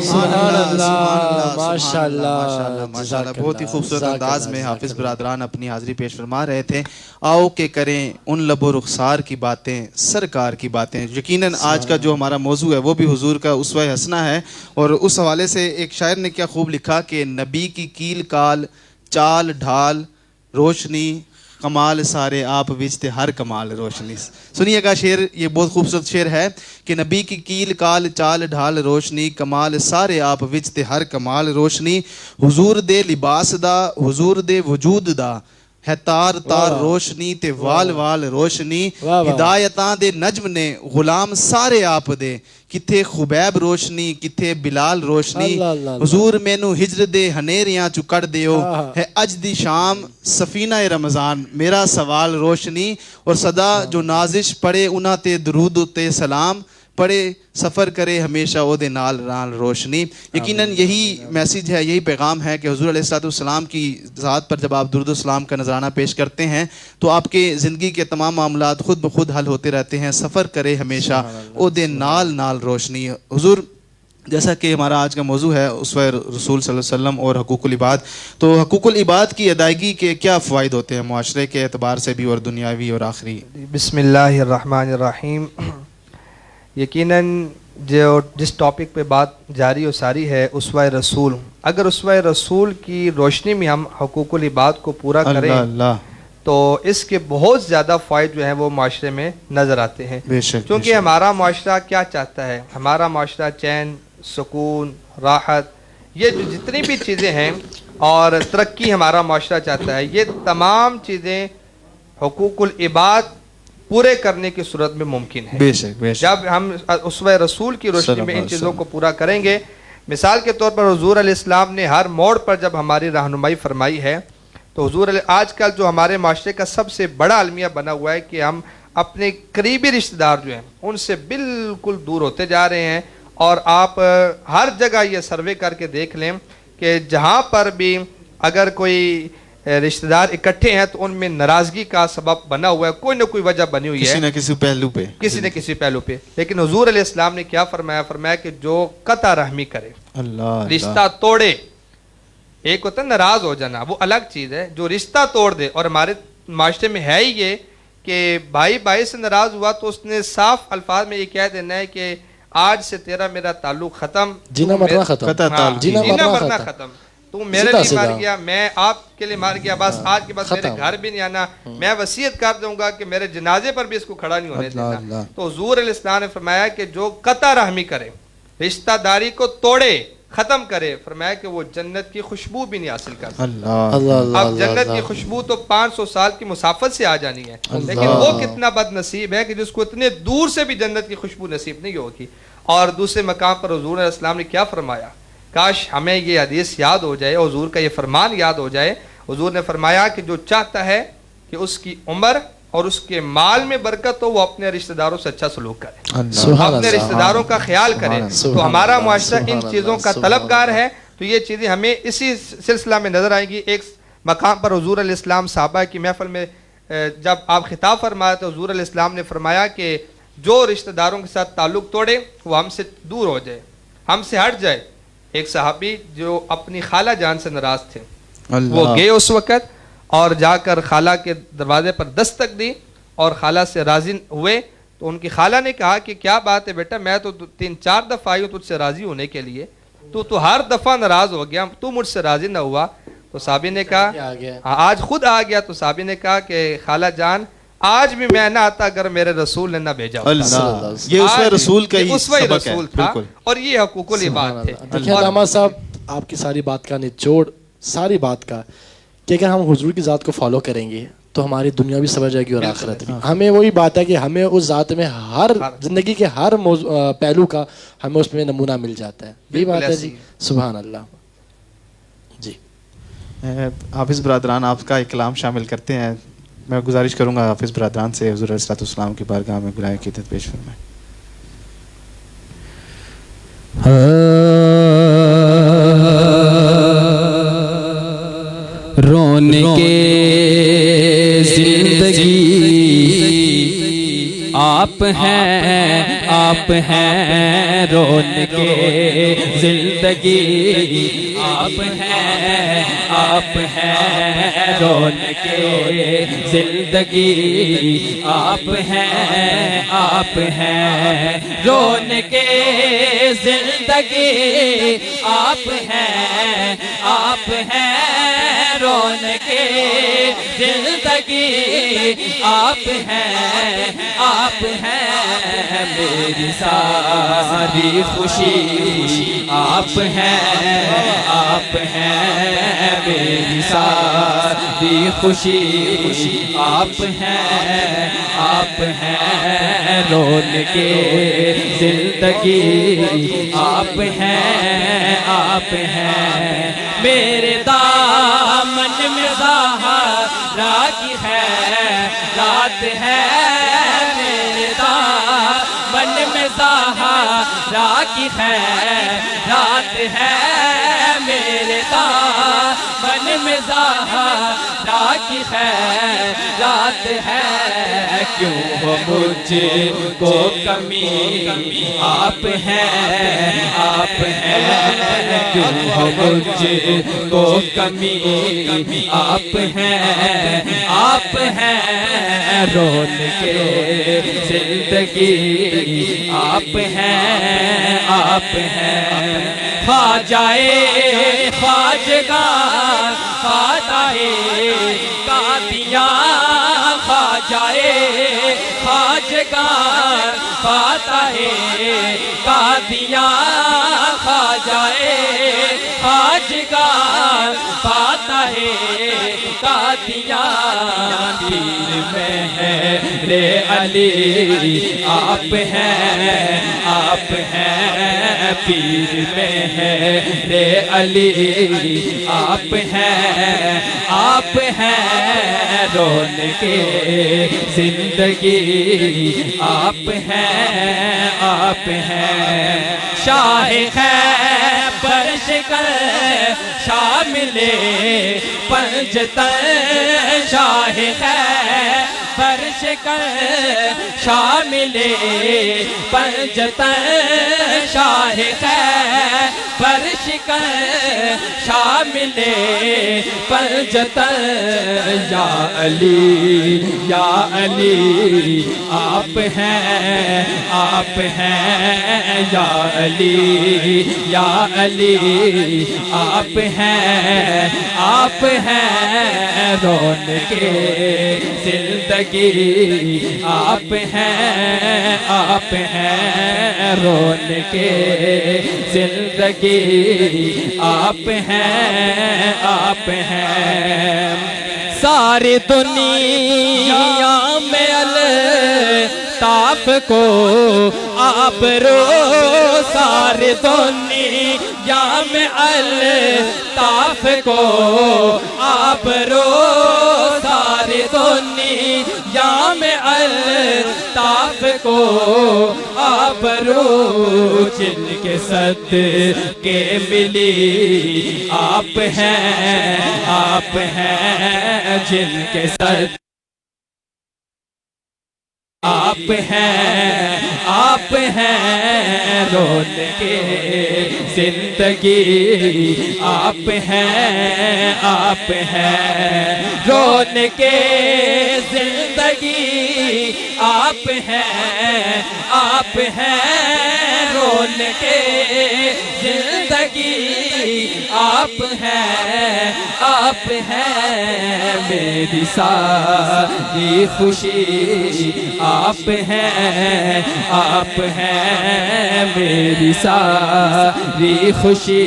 سبحان اللہ ماشاءاللہ ماشاءاللہ بہت ہی خوبصورت انداز میں حافظ برادران اپنی حاضری پیش فرما رہے تھے. آؤ کہ کریں ان لب و رخسار کی باتیں سرکار کی باتیں. یقیناً آج کا جو ہمارا موضوع ہے وہ بھی حضور کا اسوہ حسنہ ہے، اور اس حوالے سے ایک شاعر نے کیا خوب لکھا کہ نبی کی کیل کال چال ڈھال روشنی کمال سارے آپ وچ ہر کمال روشنی. سنیے گا شعر، یہ بہت خوبصورت شعر ہے کہ نبی کی کیل کال چال ڈھال روشنی کمال سارے آپ وچ ہر کمال روشنی. حضور دے لباس دا حضور دے وجود دا ہے تار تار روشنی تے وال وال روشنی. ہدایتاں دے نجم نے غلام سارے آپ دے کتھے خبیب روشنی کتھے بلال روشنی. حضور مینو ہجر دے ہنیریاں چو کڑ دیو ہے اج دی شام سفینہ رمضان میرا سوال روشنی. اور صدا جو نازش پڑھے انہاں تے درود تے سلام پڑھے سفر کرے ہمیشہ او دے نال رال روشنی. یقیناً یہی میسیج ہے، یہی پیغام ہے کہ حضور علیہ السلام کی ذات پر جب آپ درود و سلام کا نذرانہ پیش کرتے ہیں تو آپ کے زندگی کے تمام معاملات خود بخود حل ہوتے رہتے ہیں. سفر کرے ہمیشہ او دے نال نال روشنی. حضور جیسا کہ ہمارا آج کا موضوع ہے اسوہ رسول صلی اللہ علیہ وسلم اور حقوق العباد، تو حقوق العباد کی ادائیگی کے کیا فوائد ہوتے ہیں معاشرے کے اعتبار سے بھی اور دنیاوی اور آخری؟ بسم اللہ الرحمن الرحیم. یقیناً جو جس ٹاپک پہ بات جاری و ساری ہے اسوہ رسول، اگر اسوہ رسول کی روشنی میں ہم حقوق العباد کو پورا کریں تو اس کے بہت زیادہ فوائد جو ہیں وہ معاشرے میں نظر آتے ہیں. کیونکہ ہمارا معاشرہ کیا چاہتا ہے؟ ہمارا معاشرہ چین، سکون، راحت، یہ جو جتنی بھی چیزیں ہیں اور ترقی ہمارا معاشرہ چاہتا ہے، یہ تمام چیزیں حقوق العباد پورے کرنے کی صورت میں ممکن ہے. جب ہم اسوہ رسول کی روشنی میں ان چیزوں کو پورا کریں گے. مثال کے طور پر حضور علیہ السلام نے ہر موڑ پر جب ہماری رہنمائی فرمائی ہے تو حضور آج کل جو ہمارے معاشرے کا سب سے بڑا المیہ بنا ہوا ہے کہ ہم اپنے قریبی رشتہ دار جو ہیں ان سے بالکل دور ہوتے جا رہے ہیں. اور آپ ہر جگہ یہ سروے کر کے دیکھ لیں کہ جہاں پر بھی اگر کوئی رشتہ دار اکٹھے ہیں تو ان میں ناراضگی کا سبب بنا ہوا ہے, کوئی نہ کوئی وجہ بنی ہوئی ہے کسی نہ کسی پہلو پہ, کسی نہ کسی پہلو پہ. لیکن حضور علیہ السلام نے کیا فرمایا؟ فرمایا کہ جو قطع رحمی کرے, اللہ رشتہ توڑے. ایک ہوتا ہے ناراض ہو جانا, وہ الگ چیز ہے. جو رشتہ توڑ دے, اور ہمارے معاشرے میں ہے ہی یہ کہ بھائی بھائی سے ناراض ہوا تو اس نے صاف الفاظ میں یہ کہہ دینا ہے کہ آج سے تیرا میرا تعلق ختم, جینا مرنا ختم, جینا مرنا ختم. تو میرے لیے مار گیا, میں آپ کے لیے مار گیا, بس آج کے بعد میرے گھر بھی نہیں آنا. میں وصیت کر دوں گا کہ میرے جنازے پر بھی اس کو کھڑا نہیں ہونے دینا. تو حضور علیہ السلام نے فرمایا کہ جو قطع رحمی کرے, رشتہ داری کو توڑے, ختم کرے, فرمایا کہ وہ جنت کی خوشبو بھی نہیں حاصل کر سکتا. اب جنت کی خوشبو تو 500 سال کی مسافت سے آ جانی ہے, لیکن وہ کتنا بد نصیب ہے کہ جس کو اتنے دور سے بھی جنت کی خوشبو نصیب نہیں ہوگی. اور دوسرے مقام پر حضور علیہ السلام نے کیا فرمایا؟ کاش ہمیں یہ حدیث یاد ہو جائے, حضور کا یہ فرمان یاد ہو جائے. حضور نے فرمایا کہ جو چاہتا ہے کہ اس کی عمر اور اس کے مال میں برکت ہو, وہ اپنے رشتہ داروں سے اچھا سلوک کرے, اپنے رشتہ داروں کا خیال کرے. تو ہمارا معاشرہ ان چیزوں کا طلبگار ہے. تو یہ چیزیں ہمیں اسی سلسلہ میں نظر آئیں گی. ایک مقام پر حضور علیہ السلام صحابہ کی محفل میں جب آپ خطاب فرمایا تو حضور علیہ السلام نے فرمایا کہ جو رشتہ داروں کے ساتھ تعلق توڑے وہ ہم سے دور ہو جائے, ہم سے ہٹ جائے. ایک صحابی جو اپنی خالہ جان سے ناراض تھے, وہ گئے اس وقت اور جا کر خالہ کے دروازے پر دستک دی اور خالہ سے راضی ہوئے. تو ان کی خالہ نے کہا کہ کیا بات ہے بیٹا, میں تو 3-4 دفعہ آئی ہوں تجھ سے راضی ہونے کے لیے, تو ہر دفعہ ناراض ہو گیا, تو مجھ سے راضی نہ ہوا. تو صحابی نے کہا آج خود آ گیا. تو صحابی نے کہا کہ خالہ جان, آج بھی میں نہ آتا اگر میرے رسول نے نہ بھیجا ہوتا. یہ اسوہ رسول کا ہی اسوہ سبق ہے, رسول تھا, اور یہ حقوق العباد تھے. دیکھیں علامہ صاحب, آپ کی ساری بات کا نچوڑ, ساری بات کا کہ اگر ہم حضور کی ذات کو فالو کریں گے تو ہماری دنیا بھی سمجھ جائے گی اور آخرت بھی. ہمیں وہی بات ہے کہ ہمیں اس ذات میں ہر زندگی کے ہر پہلو کا ہمیں اس میں نمونہ مل جاتا ہے. یہی بات ہے جی, سبحان اللہ. جی حافظ برادران, آپ کا ایک کلام شامل کرتے ہیں. میں گزارش کروں گا حافظ برادران سے حضور علیہ السلام کی بارگاہ میں گلائے کی عزت پیش فرمائیں. رون کے زندگی آپ ہیں, آپ ہیں رون کے زندگی آپ ہیں, آپ ہیں رون کے زندگی آپ ہیں, آپ ہیں رون کے زندگی آپ ہیں, آپ ہیں رون کے زندگی آپ ہیں, آپ ہیں میری ساری خوشی آپ ہیں, آپ ہیں میری ساری خوشی آپ ہیں, آپ ہیں رون کے زندگی آپ ہیں, آپ ہیں میرے دامن میں زہرا کی ہے رات ہے, میرے دامن میں زہرا کی ہے رات ہے, میرے دامن میں زہرا کی ہے رات ہے. کیوں ہو مجھ کو کمی آپ ہیں, آپ ہیں کیوں ہو مجھ کو کمی آپ ہیں, آپ ہیں رون کے زندگی آپ ہیں, آپ ہیں خواجائے خواجگاں فاتحِ قادیاں خواجائے خواجگاں فاتحِ قادیاں خواجائے خواجگاں فاتحِ قادیاں. تیر میں ہے رے علی آپ ہیں پیر میں ہے رے علی آپ ہیں رون کے زندگی آپ ہیں شاہ خیبر شکر شامل پنجتن شاہ خیبر شکر شامل پنجتن شاہ خیبر شکر شامل پنجتن یا علی آپ ہیں یا علی آپ ہیں رون کے زندگی آپ ہیں رون کے زندگی آپ ہیں ساری دنیا میں الطاف کو آپ رو ساری دنیا میں الطاف کو آپ رو ساری دنیا میں الطاف کو آپ رو جن کے صدقے ملی آپ ہیں جن کے صدقے آپ ہیں رون کے زندگی آپ ہیں رون کے زندگی آپ ہیں رون کے زندگی آپ ہیں میری ساری خوشی آپ ہیں میری ساری خوشی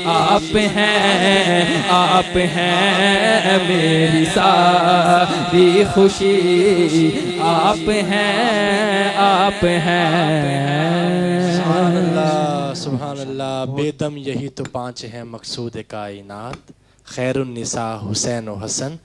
آپ ہیں میری ساری خوشی آپ ہیں سبحان اللہ بے دم یہی تو پانچ ہیں مقصود کائنات خیر النساء حسین و حسن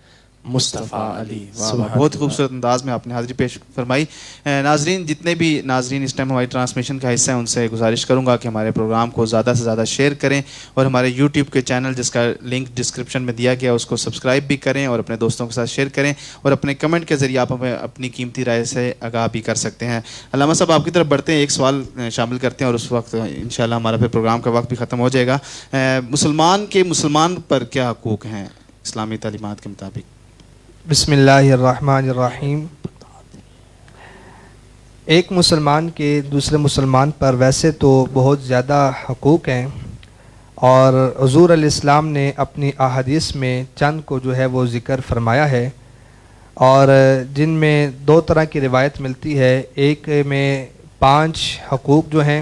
مصطفیٰ علی بہت خوبصورت انداز میں آپ نے حاضری پیش فرمائی. ناظرین جتنے بھی ناظرین اس ٹائم ہماری ٹرانسمیشن کا حصہ ہیں ان سے گزارش کروں گا کہ ہمارے پروگرام کو زیادہ سے زیادہ شیئر کریں اور ہمارے یوٹیوب کے چینل جس کا لنک ڈسکرپشن میں دیا گیا اس کو سبسکرائب بھی کریں اور اپنے دوستوں کے ساتھ شیئر کریں اور اپنے کمنٹ کے ذریعے آپ ہمیں اپنی قیمتی رائے سے آگاہ بھی کر سکتے ہیں. علامہ صاحب آپ کی طرف بڑھتے ہیں, ایک سوال شامل کرتے ہیں اور اس وقت انشاءاللہ ہمارا پھر پروگرام کا وقت بھی ختم ہو جائے گا. مسلمان پر کیا حقوق ہیں اسلامی تعلیمات کے مطابق؟ بسم اللہ الرحمن الرحیم. ایک مسلمان کے دوسرے مسلمان پر ویسے تو بہت زیادہ حقوق ہیں اور حضور علیہ السلام نے اپنی احادیث میں چند کو جو ہے وہ ذکر فرمایا ہے اور جن میں دو طرح کی روایت ملتی ہے. ایک میں 5 حقوق جو ہیں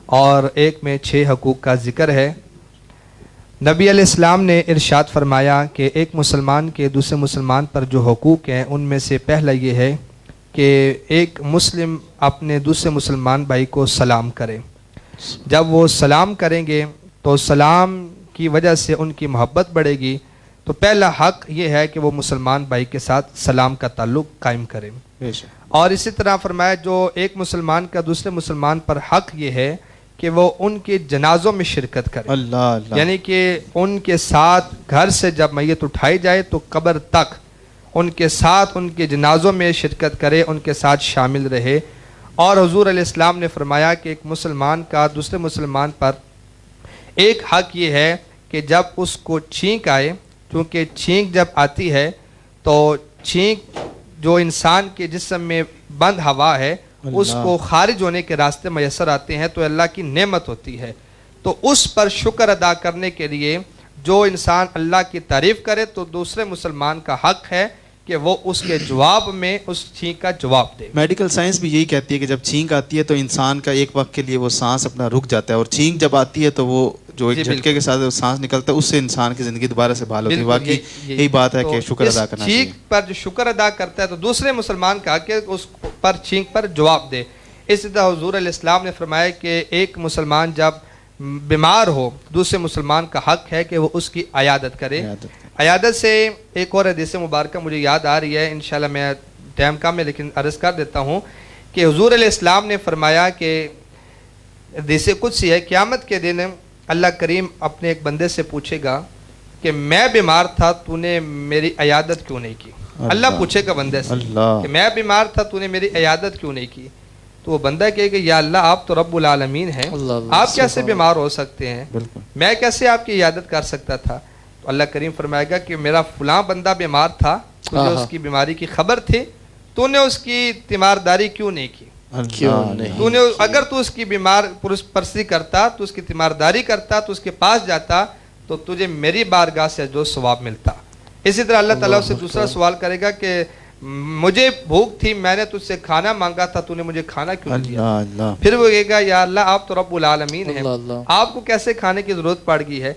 اور ایک میں 6 حقوق کا ذکر ہے. نبی علیہ السلام نے ارشاد فرمایا کہ ایک مسلمان کے دوسرے مسلمان پر جو حقوق ہیں ان میں سے پہلا یہ ہے کہ ایک مسلم اپنے دوسرے مسلمان بھائی کو سلام کرے. جب وہ سلام کریں گے تو سلام کی وجہ سے ان کی محبت بڑھے گی. تو پہلا حق یہ ہے کہ وہ مسلمان بھائی کے ساتھ سلام کا تعلق قائم کرے. اور اسی طرح فرمایا جو ایک مسلمان کا دوسرے مسلمان پر حق یہ ہے کہ وہ ان کے جنازوں میں شرکت کرے. اللہ یعنی کہ ان کے ساتھ گھر سے جب میت اٹھائی جائے تو قبر تک ان کے ساتھ ان کے جنازوں میں شرکت کرے, ان کے ساتھ شامل رہے. اور حضور علیہ السلام نے فرمایا کہ ایک مسلمان کا دوسرے مسلمان پر ایک حق یہ ہے کہ جب اس کو چھینک آئے, کیونکہ چھینک جب آتی ہے تو چھینک جو انسان کے جسم میں بند ہوا ہے اس کو خارج ہونے کے راستے میسر آتے ہیں تو اللہ کی نعمت ہوتی ہے. تو اس پر شکر ادا کرنے کے لیے جو انسان اللہ کی تعریف کرے تو دوسرے مسلمان کا حق ہے کہ وہ اس کے جواب میں اس چھینک کا جواب دے. میڈیکل سائنس بھی یہی کہتی ہے کہ جب چھینک آتی ہے تو انسان کا ایک وقت کے لیے وہ سانس اپنا رک جاتا ہے، اور چھینک جب آتی ہے تو وہ جو ایک جھٹکے کے ساتھ سانس نکلتا ہے اس سے انسان کی زندگی دوبارہ سے بحال ہوتی ہے. واقعی یہی بات ہے کہ شکر ادا کرنا چاہیے. چھینک پر جو شکر ادا کرتا ہے تو دوسرے مسلمان کا کہ اس پر چھینک پر جواب دے. اسی طرح حضور علیہ السلام نے فرمایا کہ ایک مسلمان جب بیمار ہو دوسرے مسلمان کا حق ہے کہ وہ اس کی عیادت کرے. عیادت سے ایک اور حدیث مبارکہ مجھے یاد آ رہی ہے، انشاءاللہ میں ٹائم کم ہے لیکن عرض کر دیتا ہوں کہ حضور علیہ السلام نے فرمایا کہ حدیث قدسی ہے، قیامت کے دن اللہ کریم اپنے ایک بندے سے پوچھے گا کہ میں بیمار تھا تو نے میری عیادت کیوں نہیں کی. اللہ پوچھے گا بندے سے کہ میں بیمار تھا تو نے میری عیادت کیوں نہیں کی. تو وہ بندہ کہے کہ یا اللہ آپ تو رب العالمین ہیں، آپ کیسے بیمار ہو سکتے ہیں، میں کیسے آپ کی عیادت کر سکتا تھا. تو اللہ کریم فرمائے گا کہ میرا فلاں بندہ بیمار تھا، تجھے اس کی بیماری کی خبر تھی، تو نے اس کی تیمارداری کیوں نہیں کی. تو نے اگر تو اس کی بیمار پرستی کرتا، تو اس کی تیمارداری کرتا، تو اس کے پاس جاتا تو تجھے میری بارگاہ سے جو ثواب ملتا. اسی طرح اللہ تعالیٰ سے دوسرا سوال کرے گا کہ مجھے بھوک تھی، میں نے تجھ سے کھانا مانگا تھا، تو نے مجھے کھانا کیوں دیا. پھر وہ کہے گا یا اللہ آپ تو رب العالمین ہیں، آپ کو کیسے کھانے کی ضرورت پڑ گئی ہے،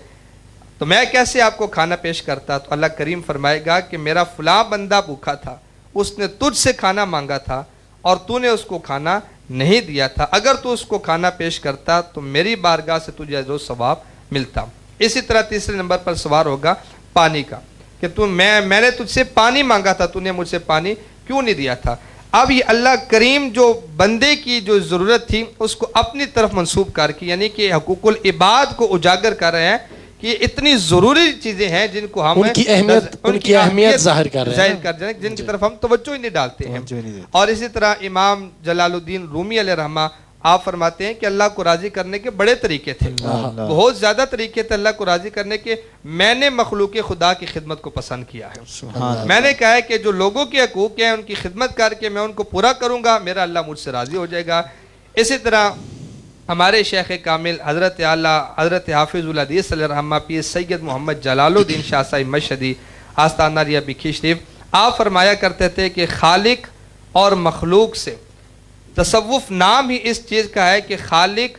تو میں کیسے آپ کو کھانا پیش کرتا. تو اللہ کریم فرمائے گا کہ میرا فلاں بندہ بھوکا تھا، اس نے تجھ سے کھانا مانگا تھا اور تو نے اس کو کھانا نہیں دیا تھا، اگر تو اس کو کھانا پیش کرتا تو میری بارگاہ سے تجھے جو ثواب ملتا. اسی طرح تیسرے نمبر پر سوال ہوگا پانی کا کہ میں نے تجھ سے پانی مانگا تھا، تو نے مجھ سے پانی کیوں نہیں دیا تھا. اب یہ اللہ کریم جو بندے کی جو ضرورت تھی اس کو اپنی طرف منسوب کر کے، یعنی کہ حقوق العباد کو اجاگر کر رہے ہیں کہ یہ اتنی ضروری چیزیں ہیں جن کو ہم ان کی اہمیت ظاہر کر رہے ہیں، جن کی طرف ہم توجہ ہی نہیں ڈالتے ہیں. اور اسی طرح امام جلال الدین رومی علیہ رحمہ آپ فرماتے ہیں کہ اللہ کو راضی کرنے کے بڑے طریقے تھے، بہت زیادہ طریقے تھے اللہ کو راضی کرنے کے. میں نے مخلوق خدا کی خدمت کو پسند کیا ہے. میں نے کہا ہے کہ جو لوگوں کے حقوق ہیں ان کی خدمت کر کے میں ان کو پورا کروں گا، میرا اللہ مجھ سے راضی ہو جائے گا. اسی طرح ہمارے شیخ کامل حضرت اعلیٰ حضرت حافظ الحدیث علیہ رحمہ پیر سید محمد جلال الدین شاہ صاحب مشہدی آستانہ ریا بکھی شریف آپ فرمایا کرتے تھے کہ خالق اور مخلوق سے، تصوف نام ہی اس چیز کا ہے کہ خالق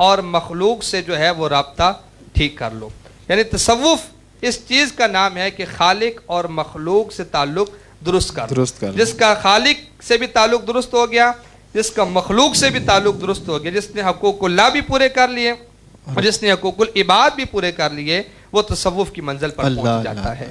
اور مخلوق سے جو ہے وہ رابطہ ٹھیک کر لو. یعنی تصوف اس چیز کا نام ہے کہ خالق اور مخلوق سے تعلق درست کر. جس کا خالق سے بھی تعلق درست ہو گیا، جس کا مخلوق سے بھی تعلق درست ہو گیا، جس نے حقوق اللہ بھی پورے کر لیے اور جس نے حقوق العباد بھی پورے کر لیے، وہ تصوف کی منزل پر پہنچ جاتا ہے.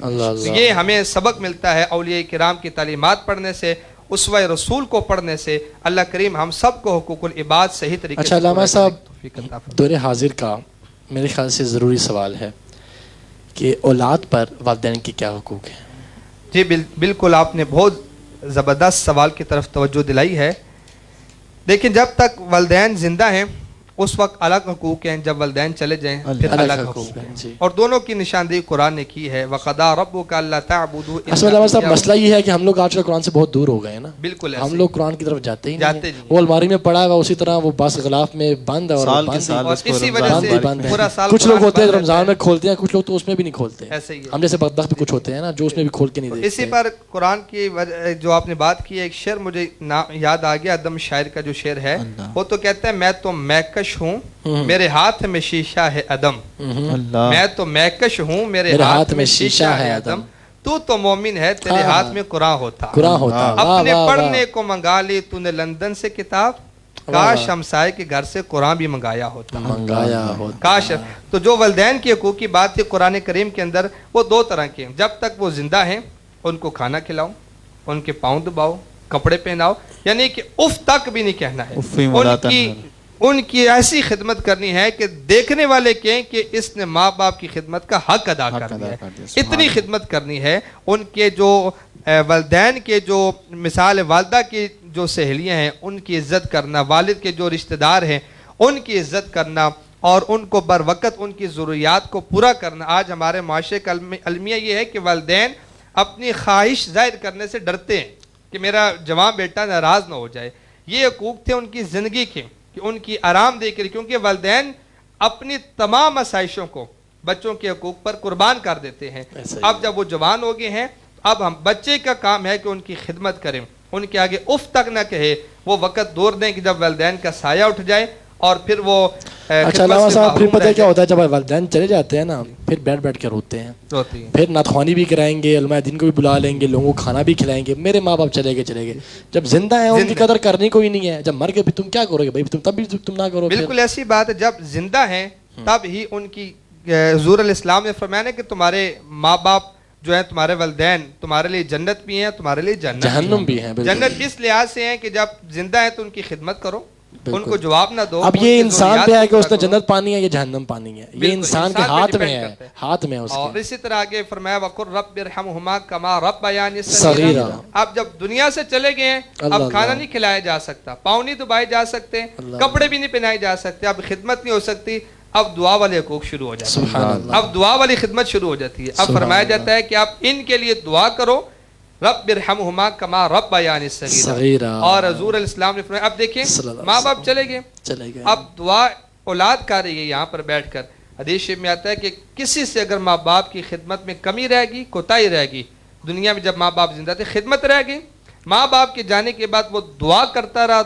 یہ ہمیں سبق ملتا ہے اولیاء کرام کی تعلیمات پڑھنے سے، اسوہ رسول کو پڑھنے سے. اللہ کریم ہم سب کو حقوق العباد صحیح طریقے سے. اچھا علامہ صاحب، دور حاضر کا میرے خیال سے ضروری سوال ہے کہ اولاد پر والدین کی کیا حقوق ہیں. جی بالکل آپ نے بہت زبردست سوال کی طرف توجہ دلائی ہے. لیکن جب تک والدین زندہ ہیں اس وقت الگ حقوق ہیں، جب والدین چلے جائیں پھر الگ حقوق ہیں، اور دونوں کی نشاندہی قرآن نے کی ہے. وَقَضَىٰ رَبُّكَ أَلَّا تَعْبُدُوا علامہ صاحب مسئلہ یہ ہے کہ ہم لوگ آج کل قرآن سے بہت دور ہو گئے ہیں نا. بالکل ہم لوگ قرآن کی طرف جاتے ہی نہیں. وہ الماری میں پڑا ہے اسی طرح وہ باس غلاف میں بند ہے اور اسی وجہ سے پورا سال کچھ لوگ ہوتے ہیں رمضان میں کھولتے ہیں، کچھ لوگ تو اس میں بھی نہیں کھولتے. ہم جیسے بدبخت بھی کچھ ہوتے ہیں نا جو اس میں بھی کھول کے نہیں دیتے. اسی پر قرآن کی جو آپ نے بات کی ہے، ایک شعر مجھے یاد آ گیا، ادم شاعر کا جو شعر ہے وہ تو کہتا ہے میں تو میکش ہوں میرے ہاتھ میں شیشہ ہے عدم. میں تو میکش ہوں میرے ہاتھ میں شیشہ ہے عدم. تو مومن ہے تیرے ہاتھ میں قرآن ہوتا. اپنے پڑھنے کو منگا لی تو نے لندن سے کتاب، کاش ہمسائے کے گھر سے قرآن بھی منگایا ہوتا. کاش. تو جو والدین کی حقوق کی بات تھی قرآن کریم کے اندر وہ دو طرح کے ہیں. جب تک وہ زندہ ہیں ان کو کھانا کھلاؤ، ان کے پاؤں دباؤ، کپڑے پہناؤ، یعنی کہ اف تک بھی نہیں کہنا ہے. ان کی ایسی خدمت کرنی ہے کہ دیکھنے والے کہیں کہ اس نے ماں باپ کی خدمت کا حق ادا کر دیا ہے. اتنی خدمت کرنی ہے. ان کے جو والدین کے جو مثال والدہ کی جو سہیلیاں ہیں ان کی عزت کرنا، والد کے جو رشتہ دار ہیں ان کی عزت کرنا اور ان کو بر وقت ان کی ضروریات کو پورا کرنا. آج ہمارے معاشرے کا المیہ یہ ہے کہ والدین اپنی خواہش ظاہر کرنے سے ڈرتے ہیں کہ میرا جوان بیٹا ناراض نہ ہو جائے. یہ حقوق تھے ان کی زندگی کے کہ ان کی آرام دے کے، کیونکہ والدین اپنی تمام آسائشوں کو بچوں کے حقوق پر قربان کر دیتے ہیں. اب جب وہ جوان ہو گئے ہیں اب ہم بچے کا کام ہے کہ ان کی خدمت کریں, ان کے آگے اف تک نہ کہے, وہ وقت دور دیں کہ جب والدین کا سایہ اٹھ جائے اور پھر وہ اچھا علامہ صاحب پھر پتہ کیا ہوتا ہے, جب والدین چلے جاتے ہیں نا پھر بیٹھ بیٹھ کے روتے ہیں, پھر نعت خوانی بھی کرائیں گے, علماء دین کو بھی بلا لیں گے, لوگوں کو کھانا بھی کھلائیں گے, میرے ماں باپ چلے گئے. جب زندہ ہیں ان کی قدر کرنی کوئی نہیں ہے, جب مر گئے پھر تم کیا کرو گے بھائی, تب بھی تم نہ کرو. بالکل ایسی بات ہے, جب زندہ ہیں تب ہی ان کی حضور علیہ السلام نے فرمایا کہ تمہارے ماں باپ جو ہیں, تمہارے والدین تمہارے لیے جنت بھی ہیں, تمہارے لیے جہنم بھی ہیں. جنت اس لحاظ سے ہیں کہ جب زندہ ہیں تو ان کی خدمت کرو, ان کو جواب نہ دو. اب یہ انسان پہ ہے کہ اس نے جنت پانی ہے یا جہنم پانی ہے, یہ انسان کے ہاتھ میں ہے, ہاتھ میں ہے اس کے. اور اسی طرح آگے فرمایا وَقُلْ رَبِّ ارْحَمْهُمَا كَمَا رَبَّيَانِي صَغِيرًا. اب جب دنیا سے چلے گئے ہیں, اب کھانا نہیں کھلایا جا سکتا, پاؤں نہیں دبائے جا سکتے, کپڑے بھی نہیں پہنائے جا سکتے, اب خدمت نہیں ہو سکتی, اب دعا والے حقوق شروع ہو جاتے ہیں, اب دعا والی خدمت شروع ہو جاتی ہے. اب فرمایا جاتا ہے کہ آپ ان کے لیے دعا کرو, رب ارحمہما کما ربیانی صغیرا. اور حضور علیہ السلام نے فرمایا, اب دیکھیں ماں باپ چلے گئے, اب دعا اولاد کر رہی ہے یہاں پر بیٹھ کر. حدیث شریف میں آتا ہے کہ کسی سے اگر ماں باپ کی خدمت میں کمی رہ گئی, کوتاہی رہ گئی, دنیا میں جب ماں باپ زندہ تھے خدمت رہ گئی, ماں باپ کے جانے کے بعد وہ دعا کرتا رہا,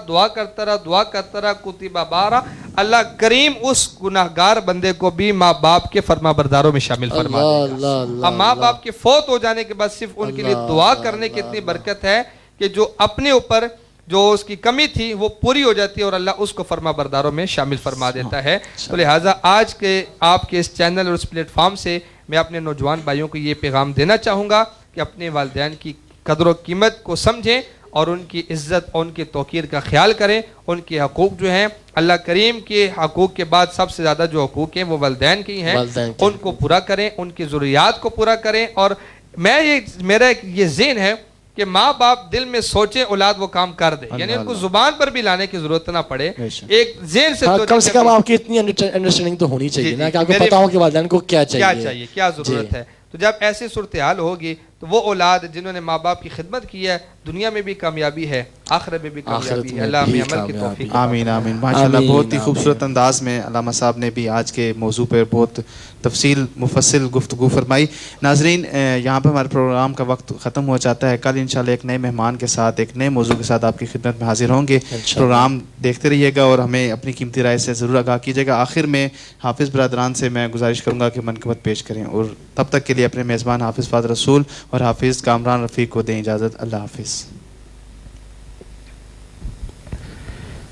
کتبہ بارہ, اللہ کریم اس گناہگار بندے کو بھی ماں باپ کے فرما برداروں میں شامل فرما دے گا. اب ماں باپ کے فوت ہو جانے کے بعد صرف ان کے لیے دعا کرنے کی اتنی برکت ہے کہ جو اپنے اوپر جو اس کی کمی تھی وہ پوری ہو جاتی ہے اور اللہ اس کو فرما برداروں میں شامل فرما دیتا ہے. تو لہٰذا آج کے آپ کے اس چینل اور اس پلیٹ فارم سے میں اپنے نوجوان بھائیوں کو یہ پیغام دینا چاہوں گا کہ اپنے والدین کی قدر و قیمت کو سمجھیں اور ان کی عزت اور ان کی توقیر کا خیال کریں. ان کے حقوق جو ہیں, اللہ کریم کے حقوق کے بعد سب سے زیادہ جو حقوق ہیں وہ والدین کے ہیں, ان کو پورا کریں, ان کی ضروریات کو پورا کریں. اور میرا یہ ذہن ہے کہ ماں باپ دل میں سوچیں, اولاد وہ کام کر دے, یعنی ان کو زبان پر بھی لانے کی ضرورت نہ پڑے, ایک ذہن سے کم سے کم آپ کی اتنی انڈرسٹینڈنگ تو ہونی چاہیے نا کہ آپ کو پتا ہو کہ والدین کو کیا چاہیے, کیا ضرورت ہے. تو جب ایسی صورتحال ہوگی تو وہ اولاد جنہوں نے ماں باپ کی خدمت کی ہے دنیا میں بھی کامیابی ہے, آخرت میں بھی کامیابی ہے. اللہ ہمیں عمل کی توفیق. آمین آمین. ماشاءاللہ بہت ہی خوبصورت انداز میں علامہ صاحب نے بھی آج کے موضوع پر بہت تفصیل مفصل گفتگو فرمائی. ناظرین, یہاں پہ ہمارے پروگرام کا وقت ختم ہو جاتا ہے. کل انشاءاللہ ایک نئے مہمان کے ساتھ, ایک نئے موضوع کے ساتھ آپ کی خدمت میں حاضر ہوں گے. پروگرام دیکھتے رہیے گا اور ہمیں اپنی قیمتی رائے سے ضرور آگاہ کیجیے گا. آخر میں حافظ برادران سے میں گزارش کروں گا کہ منقبت پیش کریں, اور تب تک کے لیے اپنے میزبان حافظ فاضل رسول اور حافظ کامران رفیق کو دیں اجازت. اللہ حافظ.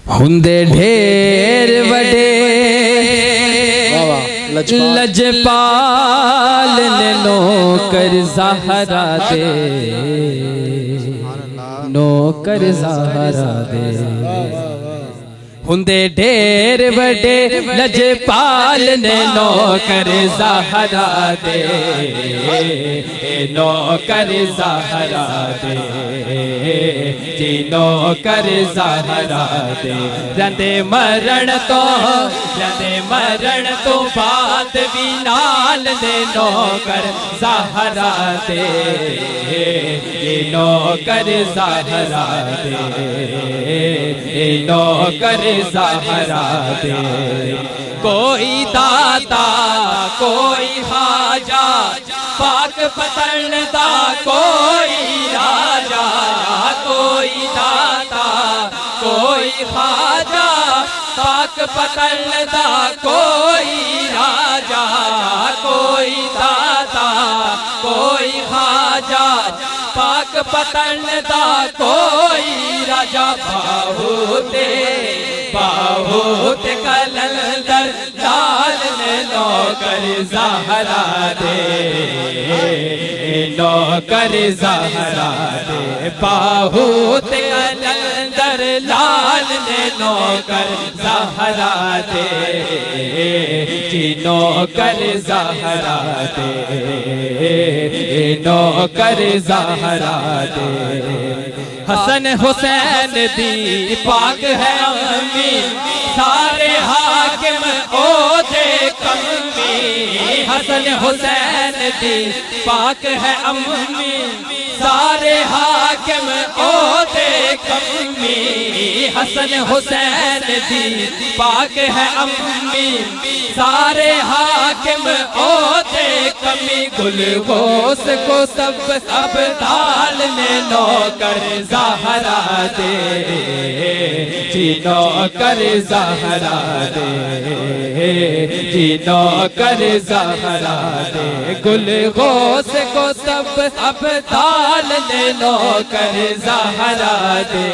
ہندے ڈھیر وڈے لجپال نے نوکر زہرا دے, نوکر زہرا دے. ہندے ڈھیر وڈے لجپال نے نوکر زہرا دے, نوکر زہرا دے, جی نوکر زہرا دے. رندے مرن تو بعد بھی نال دے نوکر زہرا دے, جی نوکر زہرا دے, نوکر زہرا دے. کوئی داتا کوئی خواجہ پاک پتن دا کوئی راجہ, کوئی داتا کوئی خواجہ پاک پتن دا کوئی راجہ, کوئی داتا کوئی خواجہ پاک پتن دا کوئی راجہ. باہوت کلندر لال نے نوکر زہرا دے, نوکر زہرا دے. باہوت کلندر لال نے نوکر زہرا دے, جی نوکر زہرا دے, نوکر زہرا دے. حسن حسین دی پاک ہے امی, سارے حاکم او دے کمی. حسن حسین دی پاک ہے امی, سارے حاکم حاکم عہدے کمی حسن حسین دی پاک ہے امی سارے حاکم عہدے کمی گل غوث کو سب ابدال نے نوکر زہرا دے جی نوکر زہرا دے جی نوکر زہرا دے گل غوث کو سب ابدال نے نوکر زہرا دے